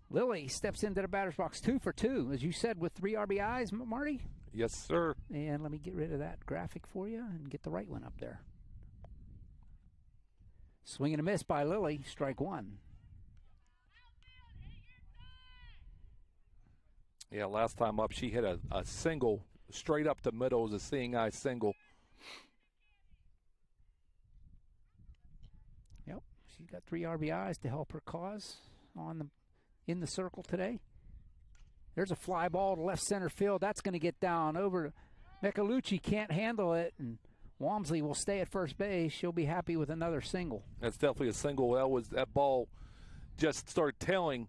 Lily steps into the batter's box 2 for 2, as you said, with 3 RBIs, Marty. Yes, sir. And let me get rid of that graphic for you and get the right one up there. Swing and a miss by Lily, strike 1. Yeah, last time up, she hit a single straight up the middle. It was a seeing eye single. Yep, she's got 3 RBIs to help her cause in the circle today. There's a fly ball to left center field. That's going to get down over. Michelucci can't handle it, and Walmsley will stay at first base. She'll be happy with another single. That's definitely a single. That ball just started tailing.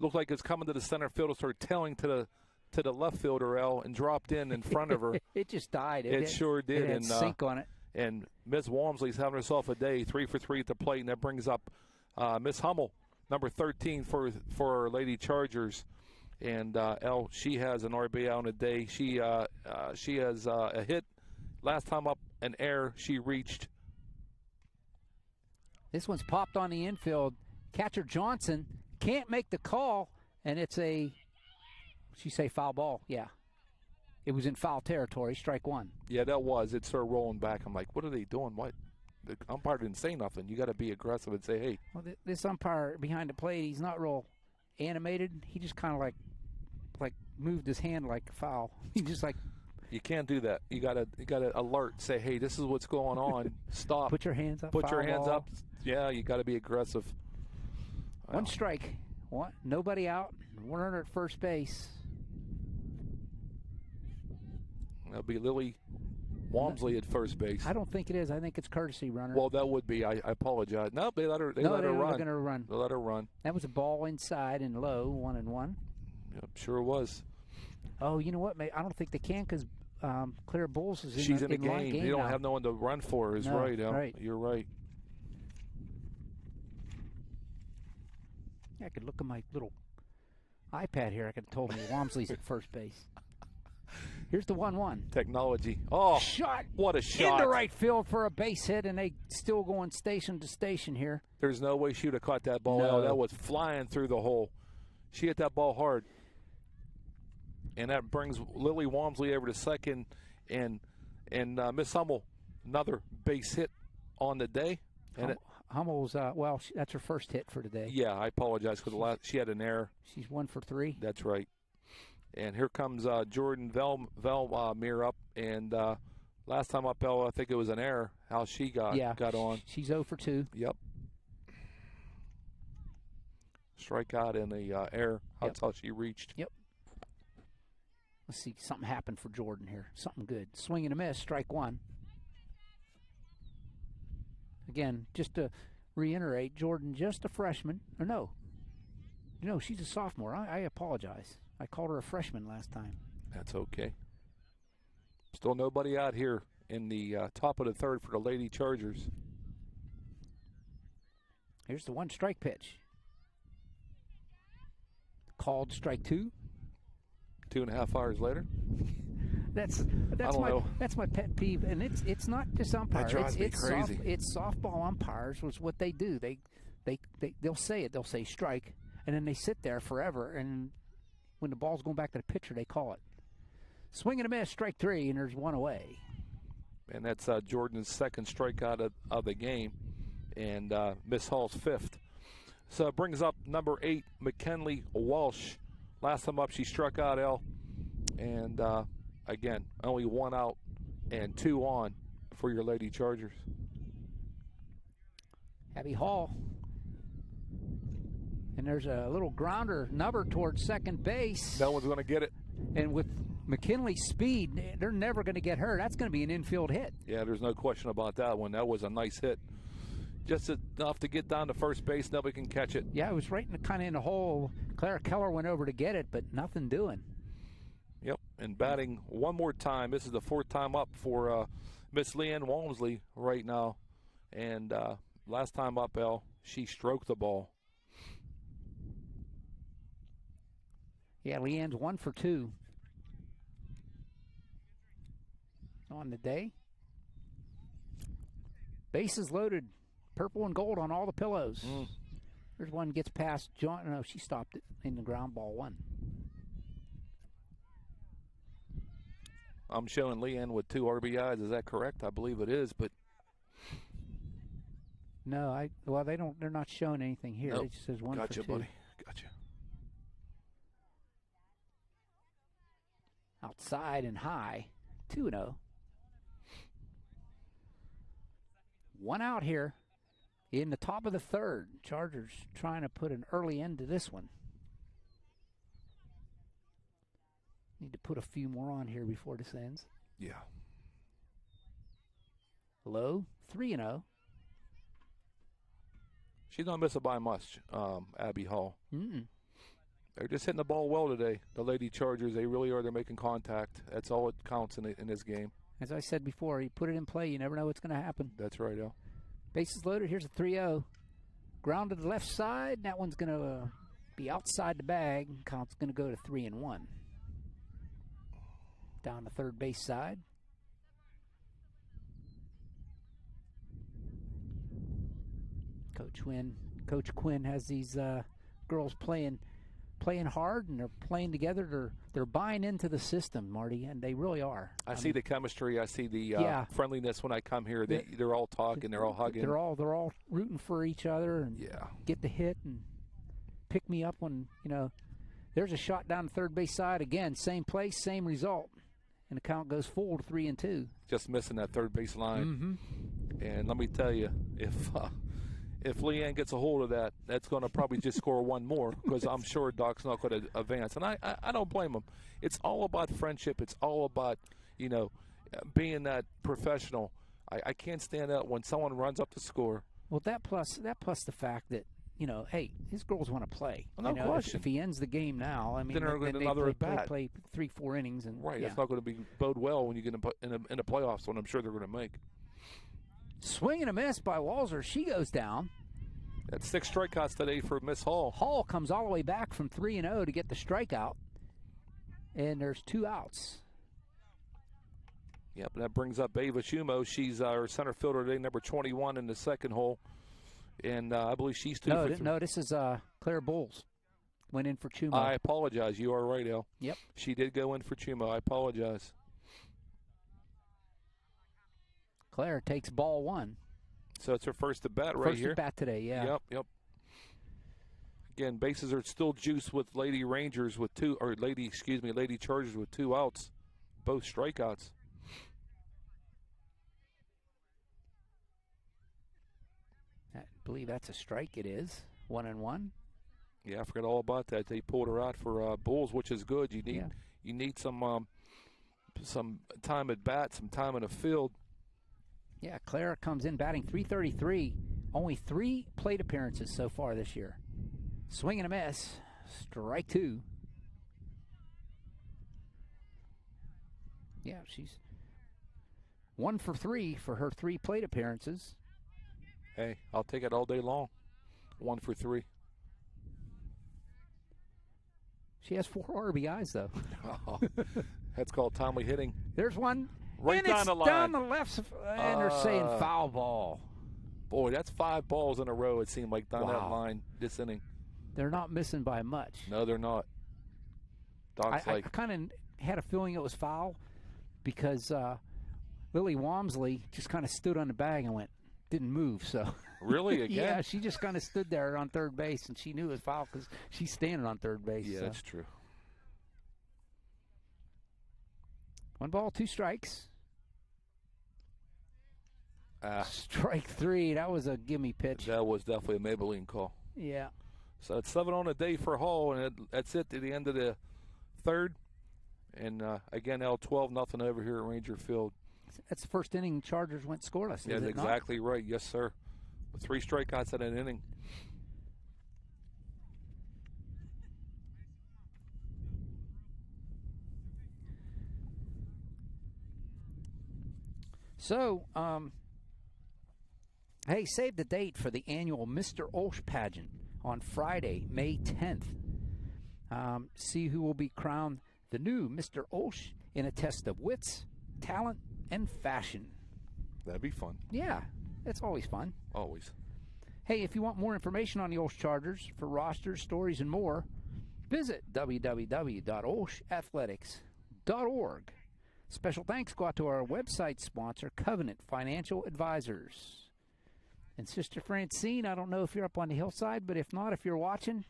Looked like it's coming to the center field. It started tailing to the left fielder, and dropped in front of her. It just died. It sure did. It had sink on it. And Miss Walmsley's having herself a day, 3 for 3 at the plate, and that brings up Miss Hummel, number 13 for our Lady Chargers. And she has an RBI on the day. She has a hit. Last time up, an error. She reached. This one's popped on the infield. Catcher Johnson can't make the call, and it's she say foul ball. Yeah. It was in foul territory, strike 1. Yeah, that was. It started rolling back. I'm like, what are they doing? What? The umpire didn't say nothing. You got to be aggressive and say, hey. Well, this umpire behind the plate, he's not real animated. He just kind of like moved his hand like a foul. He just like. You can't do that. You gotta alert. Say, hey, this is what's going on. Stop. Put your hands up. Put your hands up. Yeah, you got to be aggressive. One strike. Nobody out. 1 runner at first base. That'll be Lily Walmsley at first base. I don't think it is. I think it's courtesy runner. Well, that would be. I apologize. No, they let her. They let her run. Going to run. They let her run. That was a ball inside and low, 1-1. Yep, sure was. Oh, you know what? I don't think they can because Claire Bowles is She's in the game. You don't have no one to run for. Is no, right. Right. You're right. I could look at my little iPad here. I could have told me Walmsley's at first base. Here's the 1-1. Technology. Oh, shot! What a shot! Into right field for a base hit, and they still going station to station here. There's no way she would have caught that ball. No. That was flying through the hole. She hit that ball hard, and that brings Lily Walmsley over to second, and Miss Hummel, another base hit on the day. And Hummel's that's her first hit for today. Yeah, I apologize because she had an error. She's 1 for 3. That's right. And here comes Jordan Velmir up, and last time up, I think it was an error. How she got on. She's 0 for 2. Yep. Strikeout and the error. That's how she reached. Yep. Let's see, something happened for Jordan here. Something good. Swing and a miss, strike 1. Again, just to reiterate, Jordan just a freshman. Or no, she's a sophomore. I apologize. I called her a freshman last time. That's okay. Still nobody out here in the top of the third for the Lady Chargers. Here's the 1 strike pitch. Called strike 2. 2.5 hours later. That's my pet peeve, and it's not just umpires. That drives me crazy. It's softball umpires. Was what they do. They'll say it. They'll say strike, and then they sit there forever. And when the ball's going back to the pitcher, they call it. Swing and a miss, strike 3, and there's 1 away. And that's Jordan's second strikeout of the game, and Miss Hall's 5th. So it brings up number 8, McKinley Walsh. Last time up, she struck out, L. And, again, only 1 out and 2 on for your Lady Chargers. Abby Hall. And there's a little grounder nubber towards second base. No one's going to get it. And with McKinley's speed, they're never going to get her. That's going to be an infield hit. Yeah, there's no question about that one. That was a nice hit. Just enough to get down to first base. Nobody can catch it. Yeah, it was right in the hole. Clara Keller went over to get it, but nothing doing. Yep, and batting one more time. This is the 4th time up for Miss Leanne Walmsley right now. And last time up, L, she stroked the ball. Yeah, Leanne's 1 for 2 on the day. Bases loaded, purple and gold on all the pillows. There's one gets past John. No, she stopped it in the ground ball 1. I'm showing Leanne with 2 RBIs. Is that correct? I believe it is, but no, they're not showing anything here. Nope. It just says 1 gotcha, for 2. Buddy. Gotcha. Outside and high, 2-0. 1 out here in the top of the 3rd. Chargers trying to put an early end to this one. Need to put a few more on here before this ends. Yeah. Low, 3-0. She's not missing by much, Abby Hall. Mm-mm. They're just hitting the ball well today. The Lady Chargers, they really are. They're making contact. That's all it counts in this game. As I said before, you put it in play, you never know what's going to happen. That's right, Al. Bases loaded. Here's a 3-0. Ground to the left side. That one's going to be outside the bag. Count's going to go to 3-1. Down the third base side. Coach Quinn has these girls playing hard, and they're playing together. They're buying into the system, Marty, and they really are. I see the chemistry. I see the friendliness when I come here. They're all talking. They're all hugging. They're all rooting for each other and get the hit and pick me up when, there's a shot down the third base side. Again, same place, same result. And the count goes full to 3-2. Just missing that third base line. Mm-hmm. And let me tell you, if Leanne gets a hold of that, that's going to probably just score 1 more, because I'm sure Doc's not going to advance. And I don't blame him. It's all about friendship. It's all about, being that professional. I can't stand out when someone runs up to score. Well, that plus the fact that, hey, his girls want to play. Well, no question. If he ends the game now, I mean, then they're going to another at bat. Play 3-4 innings, and right. It's not going to bode well when you get in the playoffs, when I'm sure they're going to make. Swing and a miss by Walzer. She goes down. That's 6 strikeouts today for Miss Hall. Hall comes all the way back from 3-0 to get the strikeout, and there's 2 outs. Yep, that brings up Ava Shumo. She's our center fielder today, number 21 in the second hole. And I believe she's 2 for 3. No, this is Claire Bowles. Went in for Chumo. I apologize. You are right, El. Yep. She did go in for Chumo. I apologize. Claire takes ball 1. So it's her first at bat right here. First at bat today, yeah. Yep. Again, bases are still juiced with Lady Chargers with 2 outs, both strikeouts. I believe that's a strike. It is 1-1. Yeah, I forgot all about that. They pulled her out for Bulls, which is good. You need some time at bat, some time in the field. Yeah, Clara comes in batting .333. Only 3 plate appearances so far this year. Swing and a miss. Strike 2. Yeah, she's 1 for 3 for her 3 plate appearances. Hey, I'll take it all day long. 1 for 3. She has 4 RBIs, though. Oh, that's called timely hitting. There's one. Right down the line. Down the left, and they're saying foul ball. Boy, that's 5 balls in a row, it seemed like, down that line this inning. They're not missing by much. No, they're not. I kind of had a feeling it was foul because Lily Walmsley just kind of stood on the bag and went, didn't move. So really again? Yeah, she just kind of stood there on third base, and she knew it was foul because she's standing on third base. Yeah, so. that's true. 1 ball, 2 strikes. Ah, Strike 3. That was a gimme pitch. that was definitely a Maybelline call. Yeah. So it's 7 on a day for Hall, and that's it to the end of the third. And again, L 12-0 over here at Ranger Field. That's the first inning Chargers went scoreless. Yeah, is that's it not? exactly right. Yes, sir. 3 strikeouts in an inning. So, hey, save the date for the annual Mr. OLSH pageant on Friday, May 10th. See who will be crowned the new Mr. OLSH in a test of wits, talent, and fashion. That'd be fun. Yeah, it's always fun. Always. Hey, if you want more information on the OLSH Chargers for rosters, stories, and more, visit www.olshathletics.org. Special thanks go out to our website sponsor, Covenant Financial Advisors. And Sister Francine, I don't know if you're up on the hillside, but if not, if you're watching,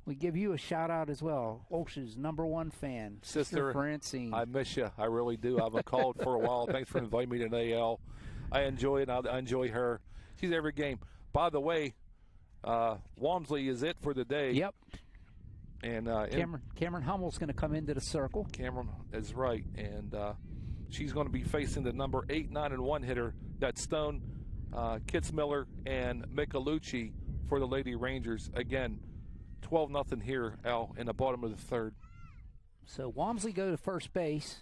we give you a shout-out as well. OLSH's #1 fan, Sister Francine. I miss you. I really do. I haven't called for a while. Thanks for inviting me today, Al. I enjoy it. I enjoy her. She's every game. By the way, Walmsley is it for the day. Yep. And Cameron Hummel's going to come into the circle. Cameron is right, and she's going to be facing the number 8, 9, and 1 hitter. That's Stone, Kitzmiller, and Michelucci for the Lady Rangers. Again, 12-0 here, Al, in the bottom of the third. So Walmsley go to first base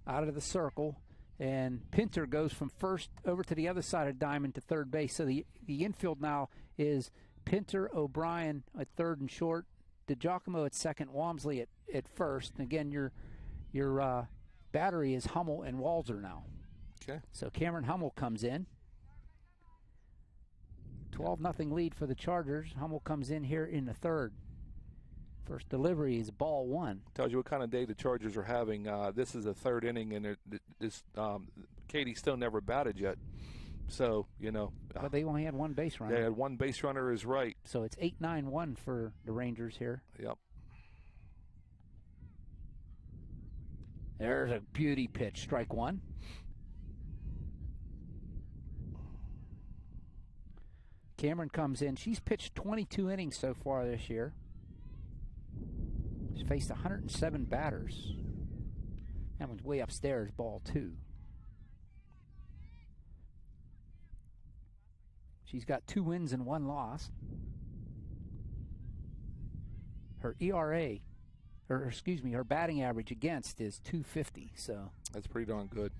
out of the circle, and Pinter goes from first over to the other side of Diamond to third base. So the infield now is Pinter, O'Brien at third and short, DiGiacomo at second, Walmsley at first. And again, your battery is Hummel and Walzer now. Okay. So Cameron Hummel comes in. 12-0 lead for the Chargers. Hummel comes in here in the third. First delivery is ball 1. Tells you what kind of day the Chargers are having. This is the third inning, and Katie Stone never batted yet. So, But they only had 1 base runner. They had 1 base runner is right. So it's 8-9-1 for the Rangers here. Yep. There's a beauty pitch. Strike 1. Cameron comes in. She's pitched 22 innings so far this year. She's faced 107 batters. That one's way upstairs, ball 2. She's got 2 wins and 1 loss. Her ERA, her batting average against is .250. So that's pretty darn good.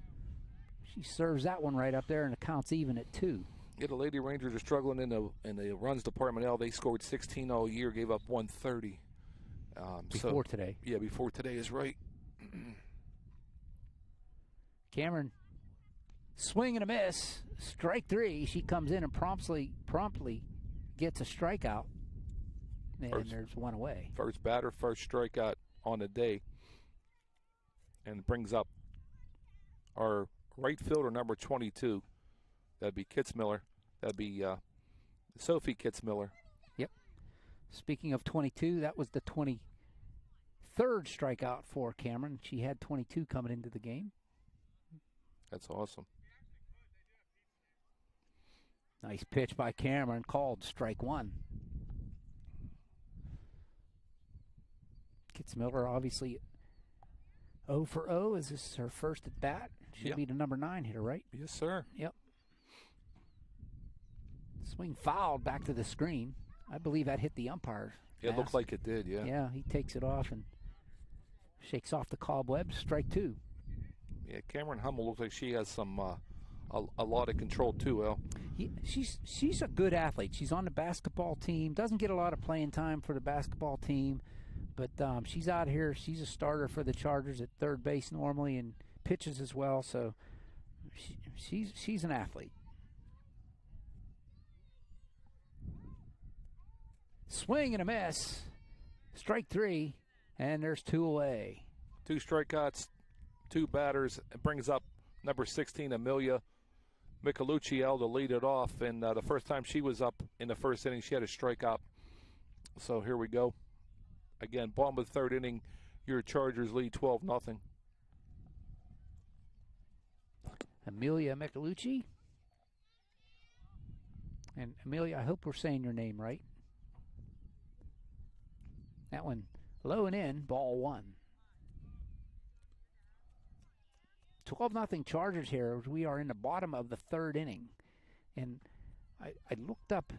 She serves that one right up there, and the count's even at 2. Yeah, the Lady Rangers are struggling in the runs department. They scored 16 all year, gave up 130. Before today. Yeah, before today is right. Cameron, swing and a miss. Strike 3. She comes in and promptly gets a strikeout. And there's 1 away. First batter, first strikeout on the day. And brings up our right fielder, number 22. That'd be Kitzmiller. That'd be Sophie Kitzmiller. Yep. Speaking of 22, that was the 23rd strikeout for Cameron. She had 22 coming into the game. That's awesome. Nice pitch by Cameron, called strike 1. Kitzmiller obviously 0 for 0. Is this her first at bat? Should be the number 9 hitter, right? Yes, sir. Yep. Swing fouled back to the screen. I believe that hit the umpire. It looked like it did, yeah. Yeah, he takes it off and shakes off the cobwebs. Strike 2. Yeah, Cameron Hummel looks like she has some a lot of control too, Al. She's a good athlete. She's on the basketball team. Doesn't get a lot of playing time for the basketball team, but she's out here. She's a starter for the Chargers at third base normally and pitches as well. So she's an athlete. Swing and a miss. Strike 3, and there's 2 away. 2 strikeouts, 2 batters. It brings up number 16, Amelia Michelucci to lead it off, and the first time she was up in the first inning, she had a strikeout. So here we go. Again, bottom of the third inning, your Chargers lead 12-0. Amelia Michelucci. And Amelia, I hope we're saying your name right. That one low and in, ball one. 12-0 Chargers here. We are in the bottom of the third inning. And I looked up,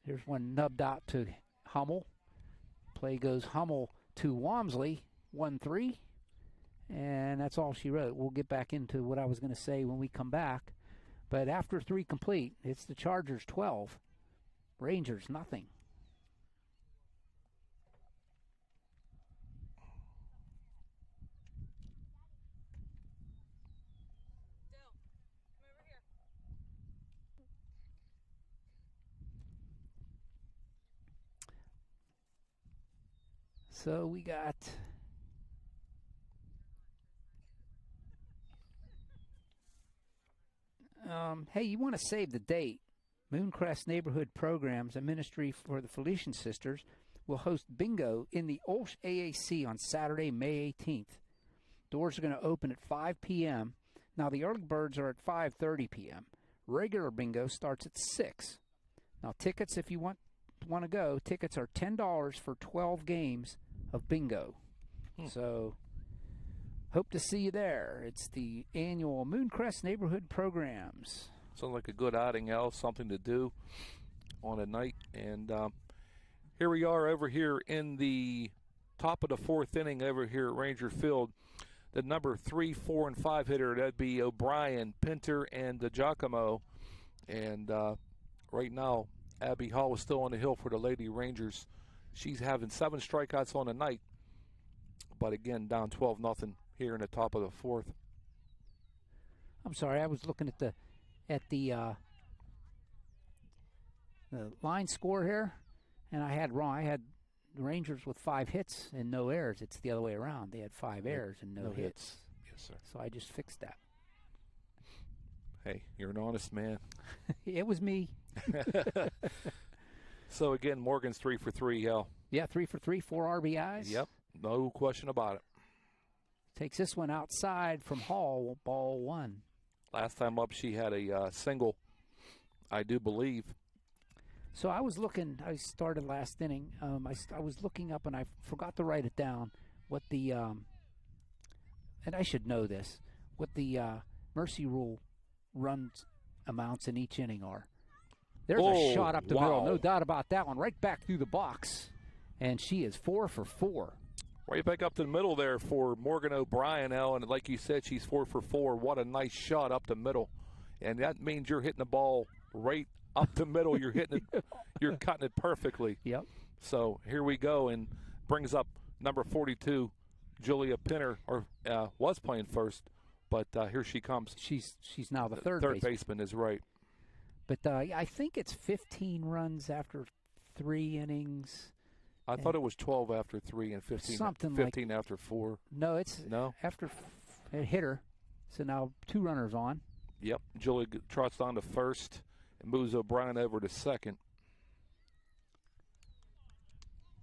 here's one nubbed out to Hummel. Play goes Hummel to Walmsley, 1-3. And that's all she wrote. We'll get back into what I was going to say when we come back. But after 3 complete, it's the Chargers 12, Rangers nothing. So we got hey, you want to save the date. Mooncrest Neighborhood Programs, a ministry for the Felician Sisters, will host bingo in the OLSH AAC on Saturday, May 18th. Doors are going to open at 5 p.m. Now, the early birds are at 5:30 p.m. Regular bingo starts at 6. Now, tickets, if you want to go, tickets are $10 for 12 games of bingo. So, hope to see you there. It's the annual Mooncrest Neighborhood Programs. Sounds like a good outing, Al, something to do on a night. And here we are over here in the top of the fourth inning over here at Ranger Field. The number 3, 4, and 5 hitter, that'd be O'Brien, Pinter, and DiGiacomo. And right now, Abby Hall is still on the hill for the Lady Rangers. She's having 7 strikeouts on the night. But again, down 12-0 here in the top of the fourth. I'm sorry, I was looking at the line score here, and I had wrong. I had the Rangers with 5 hits and no errors. It's the other way around. They had 5 errors and no hits. Yes, sir. So I just fixed that. Hey, you're an honest man. It was me. So again, Morgan's 3 for 3, Hal. Yeah, 3 for 3, 4 RBIs. Yep, no question about it. Takes this one outside from Hall, ball 1. Last time up, she had a single, I do believe. So I was looking. I started last inning. I was looking up, and I forgot to write it down. What the and I should know this. What the mercy rule runs amounts in each inning are. There's a shot up the middle, no doubt about that one. Right back through the box, and she is 4 for 4. Right back up the middle there for Morgan O'Brien, Al, and like you said, she's 4 for 4. What a nice shot up the middle, and that means you're hitting the ball right up the middle. You're hitting it, you're cutting it perfectly. Yep. So here we go, and brings up number 42, Julia Pinner, or was playing first, but here she comes. She's now the third baseman is right. But I think it's 15 runs after 3 innings. I thought it was 12 after 3 and 15 after 4. No, it's after a hitter. So now 2 runners on. Yep. Julie trots on to first and moves O'Brien over to second.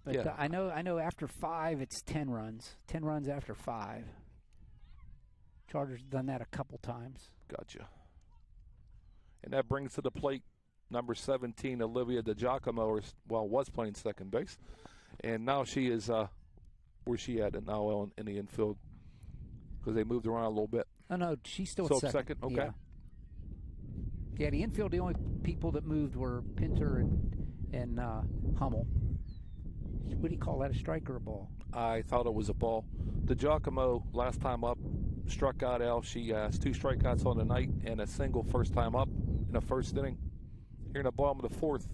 But yeah. I know after 5 it's 10 runs. 10 runs after 5. Chargers done that a couple times. Gotcha. And that brings to the plate number 17, Olivia DiGiacomo, was playing second base. And now she is, where's she at now in the infield? Because they moved around a little bit. Oh, no, she's still at second. Okay. Yeah, the infield, the only people that moved were Pinter and Hummel. What do you call that, a strike or a ball? I thought it was a ball. DiGiacomo, last time up, struck out Al. She has 2 strikeouts on the night and a single first time up in the first inning. Here in the bottom of the fourth.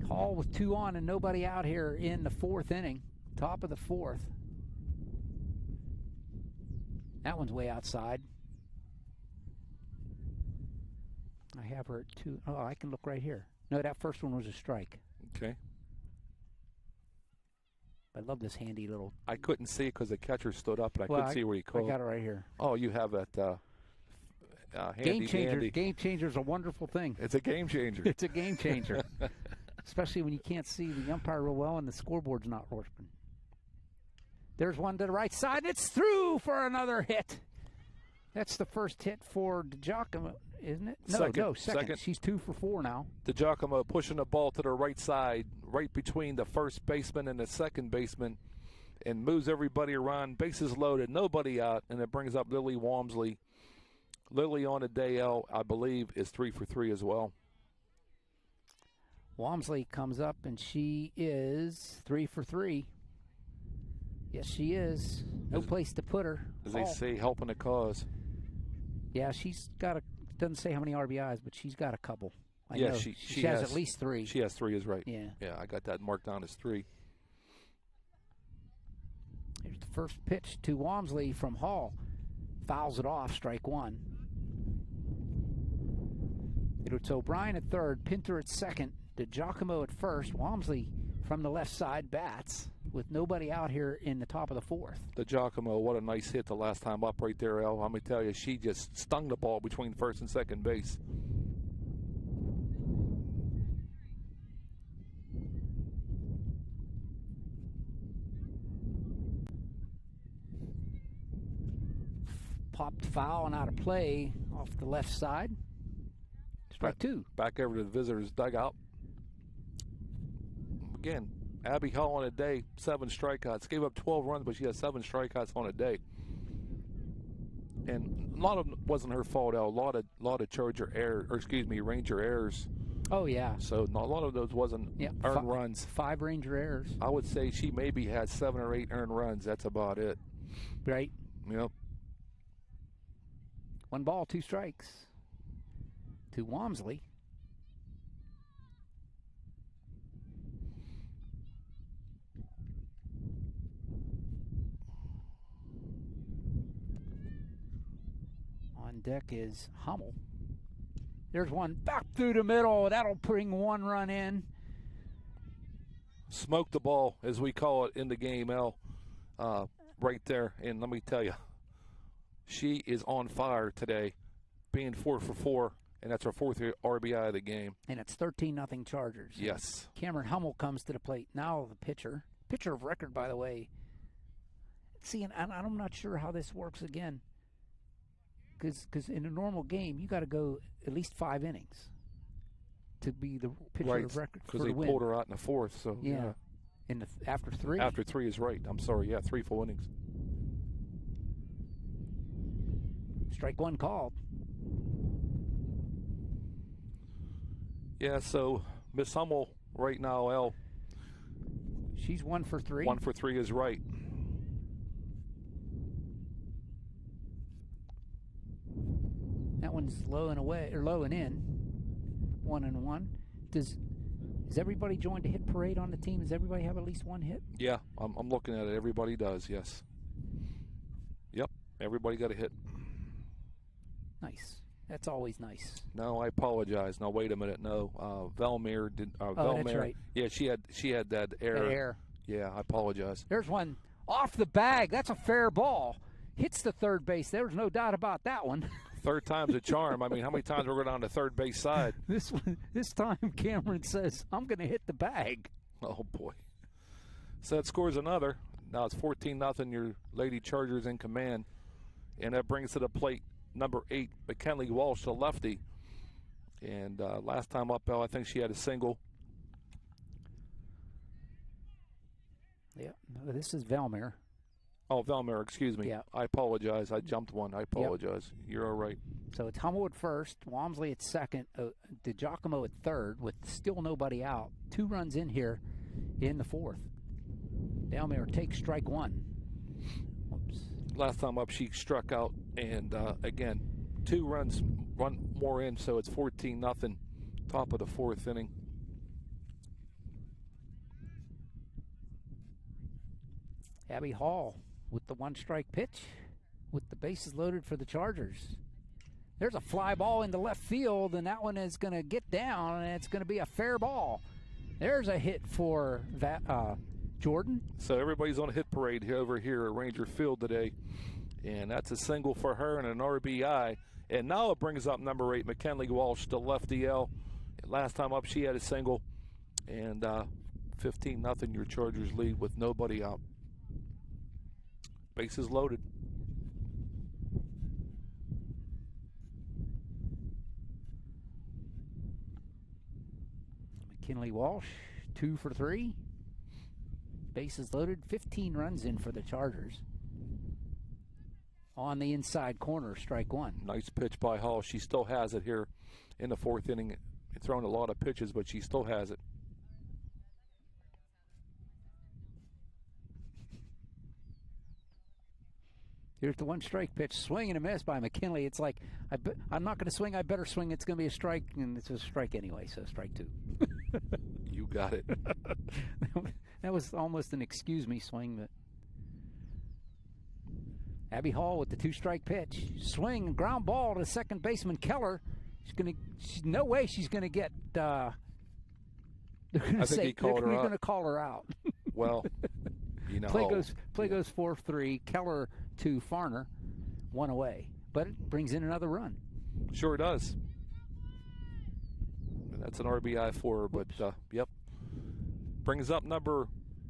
Hall with 2 on and nobody out here in the 4th inning. Top of the 4th. That one's way outside. I have her at 2. Oh, I can look right here. No, that first one was a strike. Okay. I love this handy little. I couldn't see it because the catcher stood up, and I Well, couldn't see where he called. I got it right here. Oh, you have that handy Game changer. dandy. Game changer is a wonderful thing. It's a game changer. It's a game changer, especially when you can't see the umpire real well and the scoreboard's not working. There's one to the right side. It's through for another hit. That's the first hit for DiGiacomo, isn't it? No, second. She's 2 for 4 now. DiGiacomo pushing the ball to the right side, right between the first baseman and the second baseman, and moves everybody around. Bases loaded, nobody out, and it brings up Lily Walmsley. Lily on the day, I believe, is 3 for 3 as well. Walmsley comes up, and she is 3 for 3. Yes, she is. No place to put her. As they say, helping the cause. Yeah, she's got a. Doesn't say how many RBIs, but she's got a couple. I yeah, know. She has at least 3. She has 3, is right. Yeah. Yeah, I got that marked down as 3. Here's the first pitch to Walmsley from Hall. Fouls it off, strike 1. It's O'Brien at third, Pinter at second, DiGiacomo at first. Walmsley from the left side bats with nobody out here in the top of the 4th. DiGiacomo, what a nice hit the last time up right there, El. Let me tell you, she just stung the ball between first and second base. Popped foul and out of play off the left side. Strike 2. Back over to the visitors' dugout. Again, Abby Hall on a day, 7 strikeouts. Gave up 12 runs, but she has 7 strikeouts on a day. And a lot of them wasn't her fault, El. A lot of Charger error, or excuse me, Ranger errors. Oh, yeah. So a lot of those wasn't earned runs. 5 Ranger errors. I would say she maybe had 7 or 8 earned runs. That's about it. Right. Yep. 1 ball, 2 strikes to Walmsley. On deck is Hummel. There's one back through the middle. That'll bring 1 run in. Smoke the ball, as we call it in the game, El, right there. And let me tell you, she is on fire today, being 4 for 4, and that's her 4th RBI of the game. And it's 13-0 Chargers. Yes. Cameron Hummel comes to the plate. Now the pitcher of record, by the way. See, and I'm not sure how this works again. Because in a normal game, you got to go at least 5 innings to be the pitcher of record for the win. Because they pulled her out in the 4th. So yeah. After 3. After 3 is right. I'm sorry. Yeah, 3 full innings. Strike 1 called. Yeah, so Miss Hummel right now, El. She's 1 for 3. 1 for 3 is right. That one's low and away, or low and in. 1-1. Is everybody joined a hit parade on the team? Does everybody have at least 1 hit? Yeah, I'm looking at it. Everybody does, yes. Yep, everybody got a hit. Nice. That's always nice. No, I apologize. No, wait a minute. No, Velmir did. Velmir, that's right. Yeah, she had that error. That error. Yeah, I apologize. There's one off the bag. That's a fair ball. Hits the third base. There's no doubt about that one. 3rd time's a charm. I mean, how many times we're going down the third base side? This time Cameron says, I'm going to hit the bag. Oh, boy. So that scores another. Now it's 14-0. Your Lady Chargers in command. And that brings to the plate number 8, McKinley Walsh, the lefty. And last time up, I think she had a single. Yeah, this is Velmir. Oh, Velmir, excuse me. Yeah. I apologize. I jumped one. I apologize. Yep. You're all right. So it's Hummel at first, Walmsley at second, DiGiacomo at third with still nobody out. 2 runs in here in the 4th. Velmir takes strike 1. Whoops. Last time up, she struck out, and again, 2 runs, 1 more in, so it's 14-0. Top of the 4th inning. Abby Hall with the 1-strike pitch with the bases loaded for the Chargers. There's a fly ball into left field, and that one is going to get down, and it's going to be a fair ball. There's a hit for Jordan. So everybody's on a hit parade over here at Ranger Field today. And that's a single for her and an RBI. And now it brings up number 8, McKinley Walsh, the lefty L. Last time up, she had a single. And 15-0, your Chargers lead with nobody out. Bases loaded. McKinley Walsh, 2 for 3. Bases loaded, 15 runs in for the Chargers. On the inside corner, strike one. Nice pitch by Hall. She still has it here in the 4th inning. Thrown a lot of pitches, but she still has it. Here's the 1-strike pitch. Swing and a miss by McKinley. It's like, I'm not going to swing. I better swing. It's going to be a strike, and it's a strike anyway, so strike 2. You got it. That was almost an excuse me swing. But Abby Hall with the 2-strike pitch. Swing and ground ball to second baseman Keller. No way she's going to get. They're going to say they're going to call her out. Well, you know, play goes 4-3. Keller to Farner, 1 away, but it brings in another run. Sure does. That's an RBI for her, but yep. Brings up number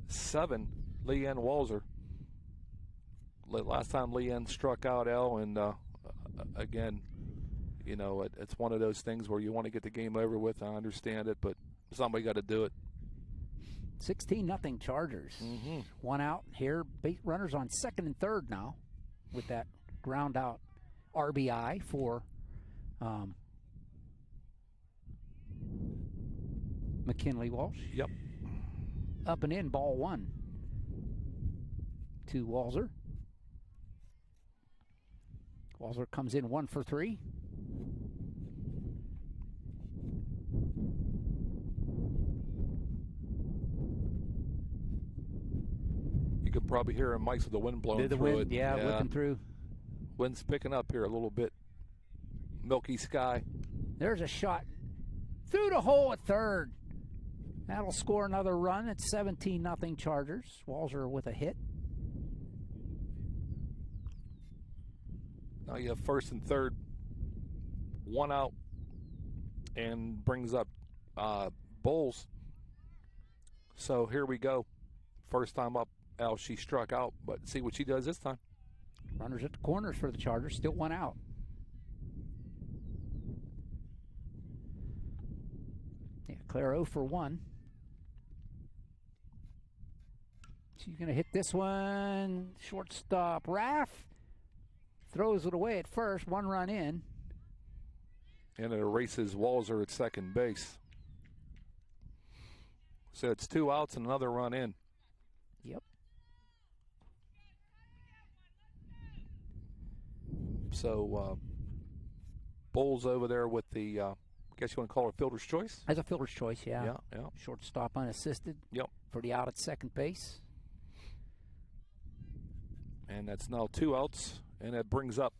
7, Leanne Walzer. Last time Leanne struck out L, and again, you know, it's one of those things where you want to get the game over with. I understand it, but somebody got to do it. 16-0 Chargers. 1 out here. Runners on 2nd and 3rd now with that ground out RBI for McKinley Walsh. Yep. Up and in, ball 1 to Walzer. Walzer comes in 1 for 3. You could probably hear in mics with the wind blowing through it. Yeah, whipping through. Wind's picking up here a little bit. Milky sky. There's a shot through the hole at 3rd. That'll score another run. It's 17-0 Chargers. Walzer with a hit. Now you have 1st and 3rd. 1 out. And brings up Bowles. So here we go. First time up. She struck out, but see what she does this time. Runners at the corners for the Chargers. Still 1 out. Yeah, Claire 0 for 1. She's going to hit this one. Shortstop Raff throws it away at first. 1 run in. And it erases Walzer at second base. So it's 2 outs and another run in. Yep. So Bowles over there with the, I guess you want to call it fielder's choice? As a fielder's choice, yeah. Yeah. Shortstop unassisted. Yep. For the out at second base. And that's now 2 outs, and that brings up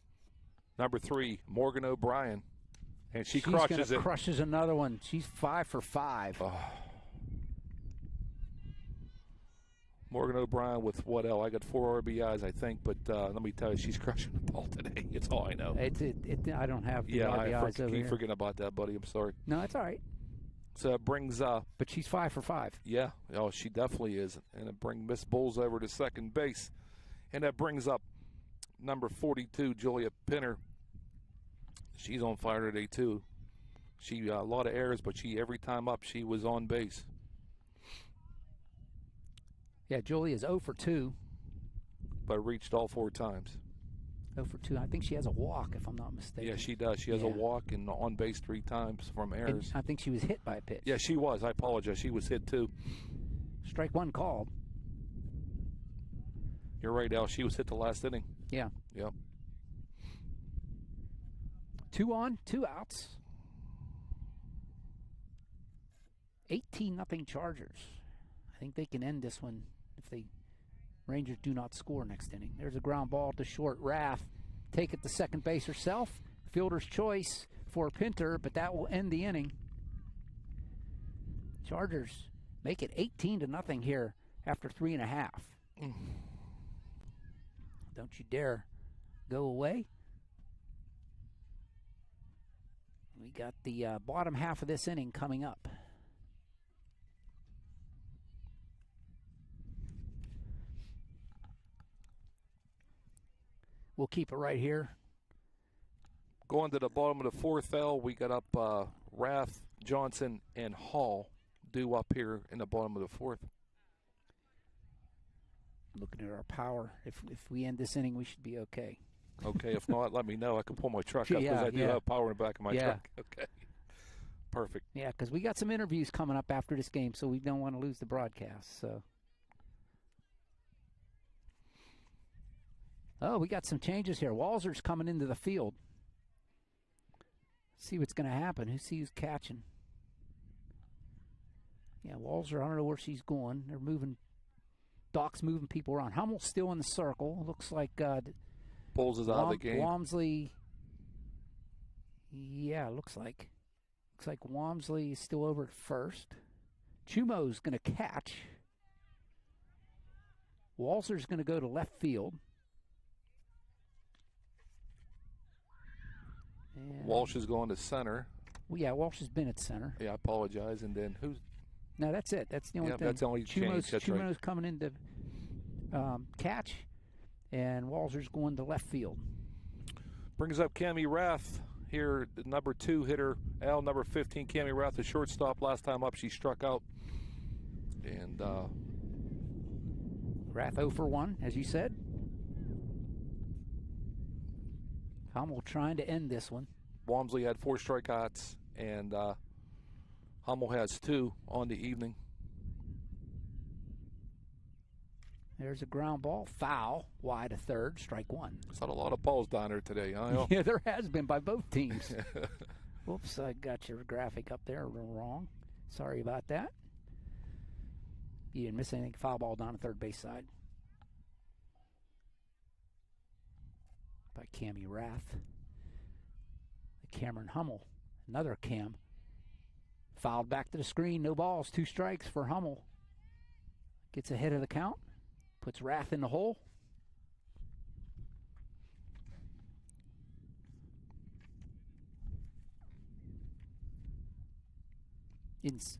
number 3, Morgan O'Brien. And she crushes it. Crushes another one. She's 5 for 5. Morgan O'Brien with what L? I got 4 RBIs, I think, but let me tell you, she's crushing the ball today. It's all I know. I don't have the RBIs over keep here. forgetting about that, buddy. I'm sorry. No, it's all right. So it brings but she's 5 for 5. Yeah. Oh, she definitely is. And it brings Miss Bowles over to second base. And that brings up number 42, Julia Pinner. She's on fire today, too. She a lot of errors, but every time up, she was on base. Yeah, Julie is 0 for 2. But reached all 4 times. 0 for 2. I think she has a walk, if I'm not mistaken. Yeah, she does. She has a walk and on base 3 times from errors. And I think she was hit by a pitch. Yeah, she was. I apologize. She was hit, too. Strike 1 called. You're right, Al. She was hit the last inning. Yeah. Yep. 2 on, 2 outs. 18-0 Chargers. I think they can end this one if the Rangers do not score next inning. There's a ground ball to short. Raff take it to second base herself. Fielder's choice for Pinter, but that will end the inning. Chargers make it 18-0 here after 3.5. Don't you dare go away. We got the bottom half of this inning coming up. We'll keep it right here. Going to the bottom of the fourth, L, we got up Rath, Johnson, and Hall due up here in the bottom of the fourth. Looking at our power. If we end this inning, we should be okay. Okay, if not, let me know. I can pull my truck up because I do have power in the back of my truck. Okay, perfect. Yeah, because we got some interviews coming up after this game, so we don't want to lose the broadcast. So, oh, we got some changes here. Walzer's coming into the field. See what's going to happen. Who sees catching? Yeah, Walzer, I don't know where she's going. They're moving. Doc's moving people around. Hummel's still in the circle. Looks like Bowles is out of the game. Walmsley. Yeah, looks like Walmsley is still over at first. Chumo's going to catch. Walzer's going to go to left field. And Walsh is going to center. Well, yeah, Walsh has been at center. Yeah, I apologize. And then who's? No, that's it. That's the only thing. That's the only change. That's Chumo's right. coming into catch, and Walzer's going to left field. Brings up Cammie Rath here, the number 2 hitter. Al, number 15, Cammie Rath, the shortstop. Last time up, she struck out. And Rath 0 for 1, as you said. Hummel trying to end this one. Walmsley had 4 strikeouts, and Hummel has 2 on the evening. There's a ground ball, foul, wide of third, strike 1. Saw a lot of balls down there today, huh? Yeah, there has been by both teams. Whoops, I got your graphic up there wrong. Sorry about that. You didn't miss anything. Foul ball down the third base side. By Cammie Rath. Cameron Hummel, another Cam. Fouled back to the screen, no balls, 2 strikes for Hummel. Gets ahead of the count, puts Rath in the hole.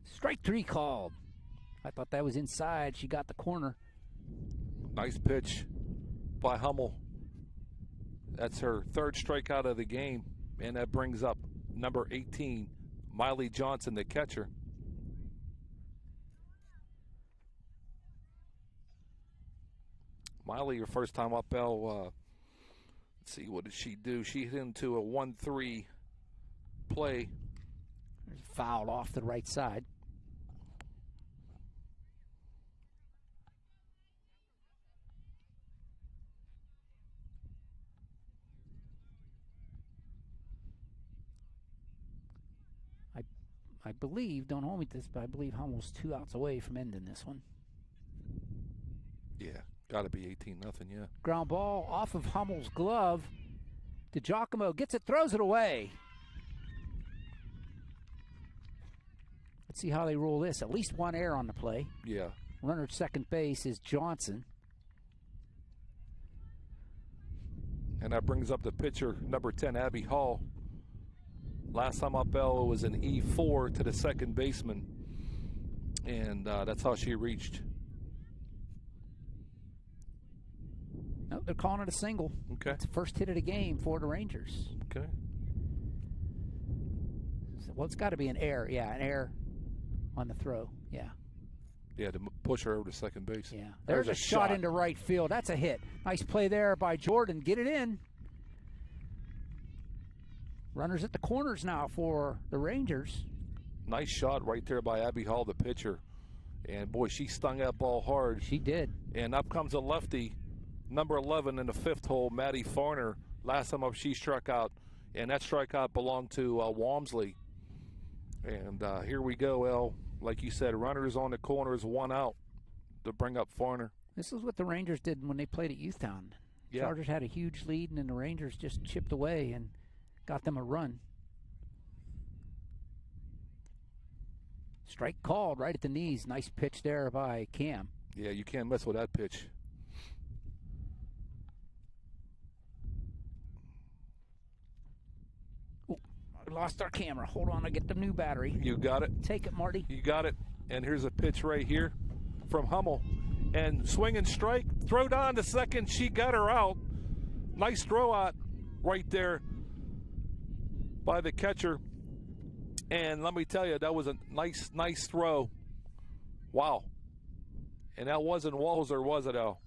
Strike 3 called. I thought that was inside. She got the corner. Nice pitch by Hummel. That's her 3rd strikeout of the game. And that brings up number 18, Miley Johnson, the catcher. Miley, your first time up, L. Let's see, what did she do? She hit into a 1-3 play. There's a foul off the right side. I believe, don't hold me to this, but I believe Hummel's 2 outs away from ending this one. Yeah, got to be 18-0, yeah. Ground ball off of Hummel's glove. DiGiacomo gets it, throws it away. Let's see how they roll this. At least 1 error on the play. Yeah. Runner at second base is Johnson. And that brings up the pitcher, number 10, Abby Hall. Last time up, L, was an E4 to the second baseman. And that's how she reached. No, they're calling it a single. Okay. It's the first hit of the game for the Rangers. Okay. So, well, it's got to be an error. Yeah, an error on the throw. Yeah. Yeah, to push her over to second base. Yeah. There's a shot into right field. That's a hit. Nice play there by Jordan. Get it in. Runners at the corners now for the Rangers. Nice shot right there by Abby Hall, the pitcher. And, boy, she stung that ball hard. She did. And up comes a lefty, number 11 in the 5th hole, Maddie Farner. Last time up, she struck out. And that strikeout belonged to Walmsley. And here we go, L. Like you said, runners on the corners, 1 out to bring up Farner. This is what the Rangers did when they played at Youthtown. Yeah. Chargers had a huge lead, and then the Rangers just chipped away and got them a run. Strike called right at the knees. Nice pitch there by Cam. Yeah, you can't mess with that pitch. Ooh, I lost our camera. Hold on, I get the new battery. You got it. Take it, Marty. You got it. And here's a pitch right here from Hummel. And swing and strike. Throw down to second. She got her out. Nice throw out right there by the catcher. And let me tell you, that was a nice throw. Wow. And that wasn't Walzer, was it, Al?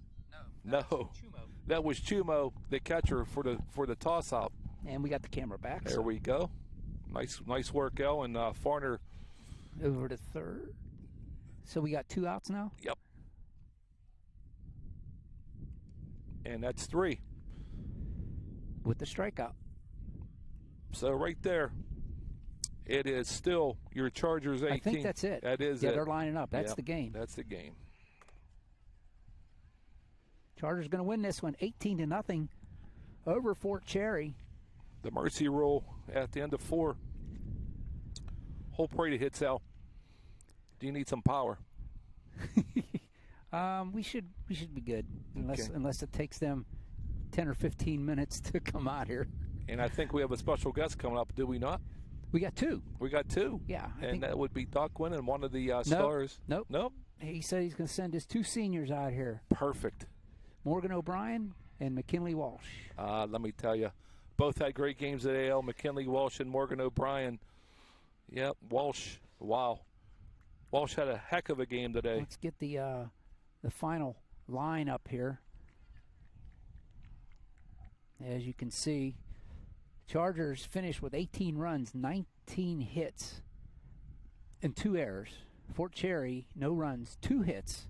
No. That was Chumo, the catcher, for the toss-out. And we got the camera back. There we go. Nice work, Al. And Farner over to third. So we got 2 outs now? Yep. And that's 3. With the strikeout. So right there, it is still your Chargers 18. I think that's it. That is it. Yeah, they're lining up. That's the game. That's the game. Chargers going to win this one 18-0 over Fort Cherry. The mercy rule at the end of 4. Whole parade of hits, Al. Do you need some power? We should be good unless it takes them 10 or 15 minutes to come out here. And I think we have a special guest coming up, do we not? We got 2. We got 2. Yeah. And that would be Doc Quinn and one of the stars. Nope. He said he's going to send his 2 seniors out here. Perfect. Morgan O'Brien and McKinley Walsh. Let me tell you, both had great games at AL. McKinley Walsh and Morgan O'Brien. Yep, Walsh. Wow. Walsh had a heck of a game today. Let's get the final line up here. As you can see, Chargers finished with 18 runs, 19 hits, and 2 errors. Fort Cherry, no runs, 2 hits,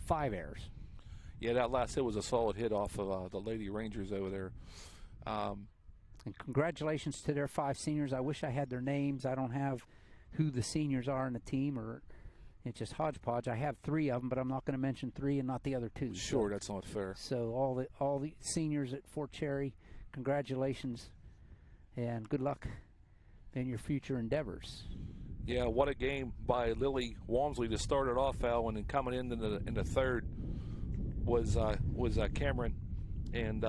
5 errors. Yeah, that last hit was a solid hit off of the Lady Rangers over there. And congratulations to their 5 seniors. I wish I had their names. I don't have who the seniors are in the team, or it's just hodgepodge. I have 3 of them, but I'm not going to mention 3 and not the other 2. Sure, that's not fair. So all the seniors at Fort Cherry, congratulations, and good luck in your future endeavors. Yeah, what a game by Lily Walmsley to start it off, Al, and then coming in the third was Cameron and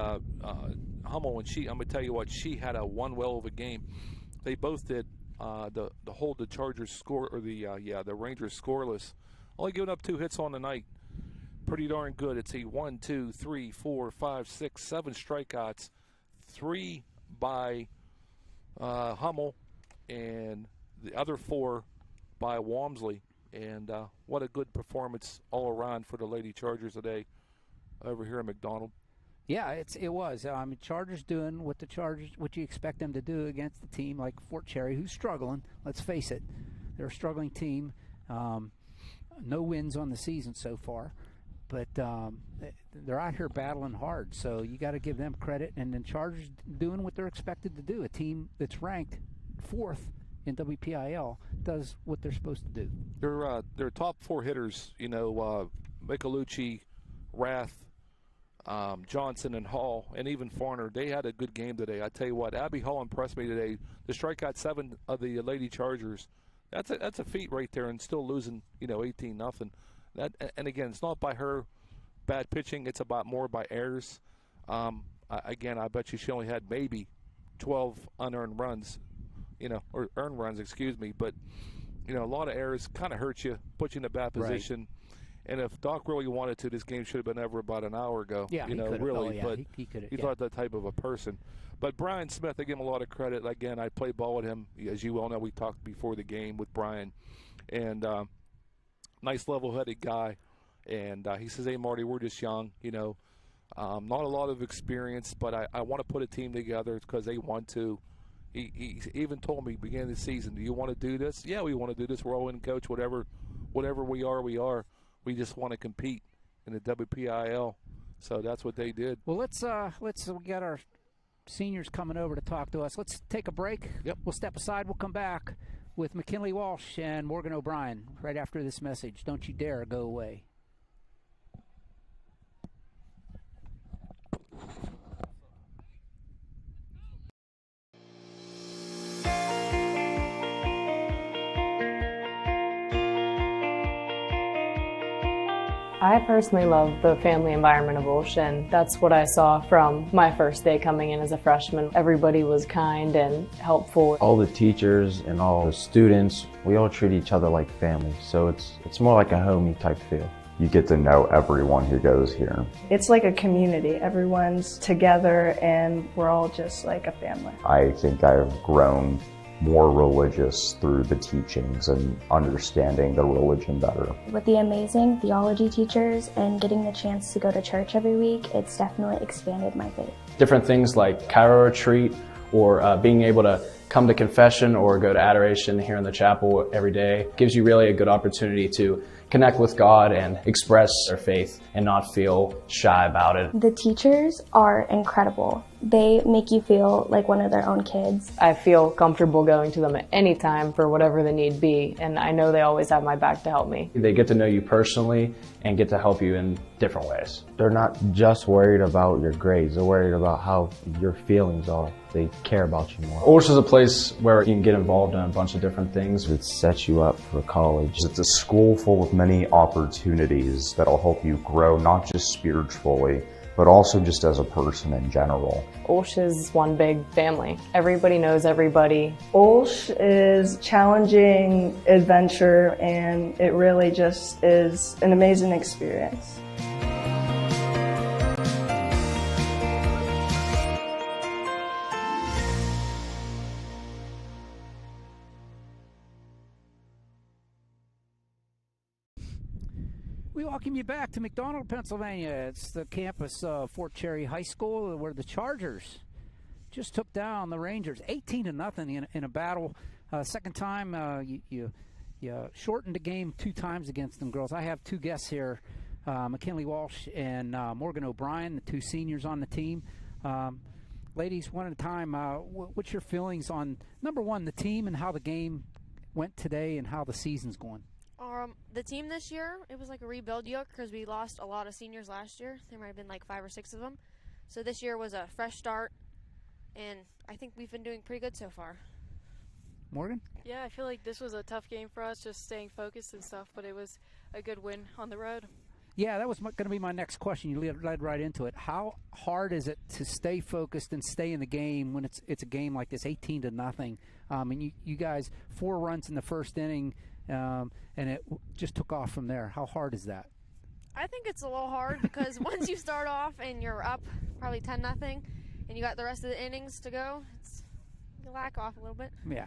Hummel. And I'm gonna tell you what, she had one well of a game. They both did. The hold the Chargers score, or the Rangers scoreless, only giving up 2 hits on the night. Pretty darn good. It's a 1, 2, 3, 4, 5, 6, 7 strikeouts, 3 by Hummel, and the other 4 by Walmsley. And what a good performance all around for the Lady Chargers today over here in McDonald. Yeah, it was. I mean, Chargers doing what you expect them to do against a team like Fort Cherry, who's struggling. Let's face it, they're a struggling team. No wins on the season so far, but they're out here battling hard. So you got to give them credit. And then Chargers doing what they're expected to do. A team that's ranked 4th in WPIL does what they're supposed to do. Their top 4 hitters, Michelucci, Rath, Johnson, and Hall, and even Farner, they had a good game today. I tell you what, Abby Hall impressed me today. To strike out 7 of the Lady Chargers, that's a feat right there, and still losing 18-0. That, and again, it's not by her bad pitching; it's about more by errors. Again, I bet you she only had maybe 12 unearned runs, or earned runs, excuse me. But a lot of errors kind of hurt you, put you in a bad position. Right. And if Doc really wanted to, this game should have been over about an hour ago. Yeah, really. But he's not that type of a person. But Brian Smith, I give him a lot of credit. Again, I played ball with him. As you well know, we talked before the game with Brian. And nice level-headed guy. And he says, hey, Marty, we're just young, not a lot of experience, but I want to put a team together because they want to. He even told me beginning of the season, do you want to do this? Yeah, we want to do this. We're all in, coach. Whatever we are, we are. We just want to compete in the WPIL, so that's what they did. Well, we got our seniors coming over to talk to us. Let's take a break. Yep. We'll step aside. We'll come back with McKinley Walsh and Morgan O'Brien right after this message. Don't you dare go away. I personally love the family environment of OLSH, and that's what I saw from my first day coming in as a freshman. Everybody was kind and helpful. All the teachers and all the students, we all treat each other like family, so it's more like a homey type feel. You get to know everyone who goes here. It's like a community. Everyone's together and we're all just like a family. I think I've grown more religious through the teachings and understanding the religion better. With the amazing theology teachers and getting the chance to go to church every week, it's definitely expanded my faith. Different things like Cairo retreat or being able to come to confession or go to adoration here in the chapel every day gives you really a good opportunity to connect with God and express their faith and not feel shy about it. The teachers are incredible. They make you feel like one of their own kids. I feel comfortable going to them at any time for whatever the need be, and I know they always have my back to help me. They get to know you personally and get to help you in different ways. They're not just worried about your grades, they're worried about how your feelings are. They care about you more. OLSH is a place where you can get involved in a bunch of different things. It sets you up for college. It's a school full of many opportunities that'll help you grow, not just spiritually, but also just as a person in general. OLSH is one big family. Everybody knows everybody. OLSH is challenging adventure and it really just is an amazing experience. We welcome you back to McDonald, Pennsylvania. It's the campus of Fort Cherry High School where the Chargers just took down the Rangers 18-0 in a battle. Second time you shortened the game 2 times against them girls. I have 2 guests here, McKinley Walsh and Morgan O'Brien, the 2 seniors on the team. Ladies, one at a time, what's your feelings on, number one, the team and how the game went today and how the season's going? The team this year, it was like a rebuild year because we lost a lot of seniors last year. There might have been like 5 or 6 of them. So this year was a fresh start, and I think we've been doing pretty good so far. Morgan? Yeah, I feel like this was a tough game for us, just staying focused and stuff, but it was a good win on the road. Yeah, that was going to be my next question. You led right into it. How hard is it to stay focused and stay in the game when it's a game like this, 18-0? And you guys 4 runs in the first inning, and it just took off from there. How hard is that? I think it's a little hard because once you start off and you're up probably 10-0, and you got the rest of the innings to go, you lack off a little bit. Yeah.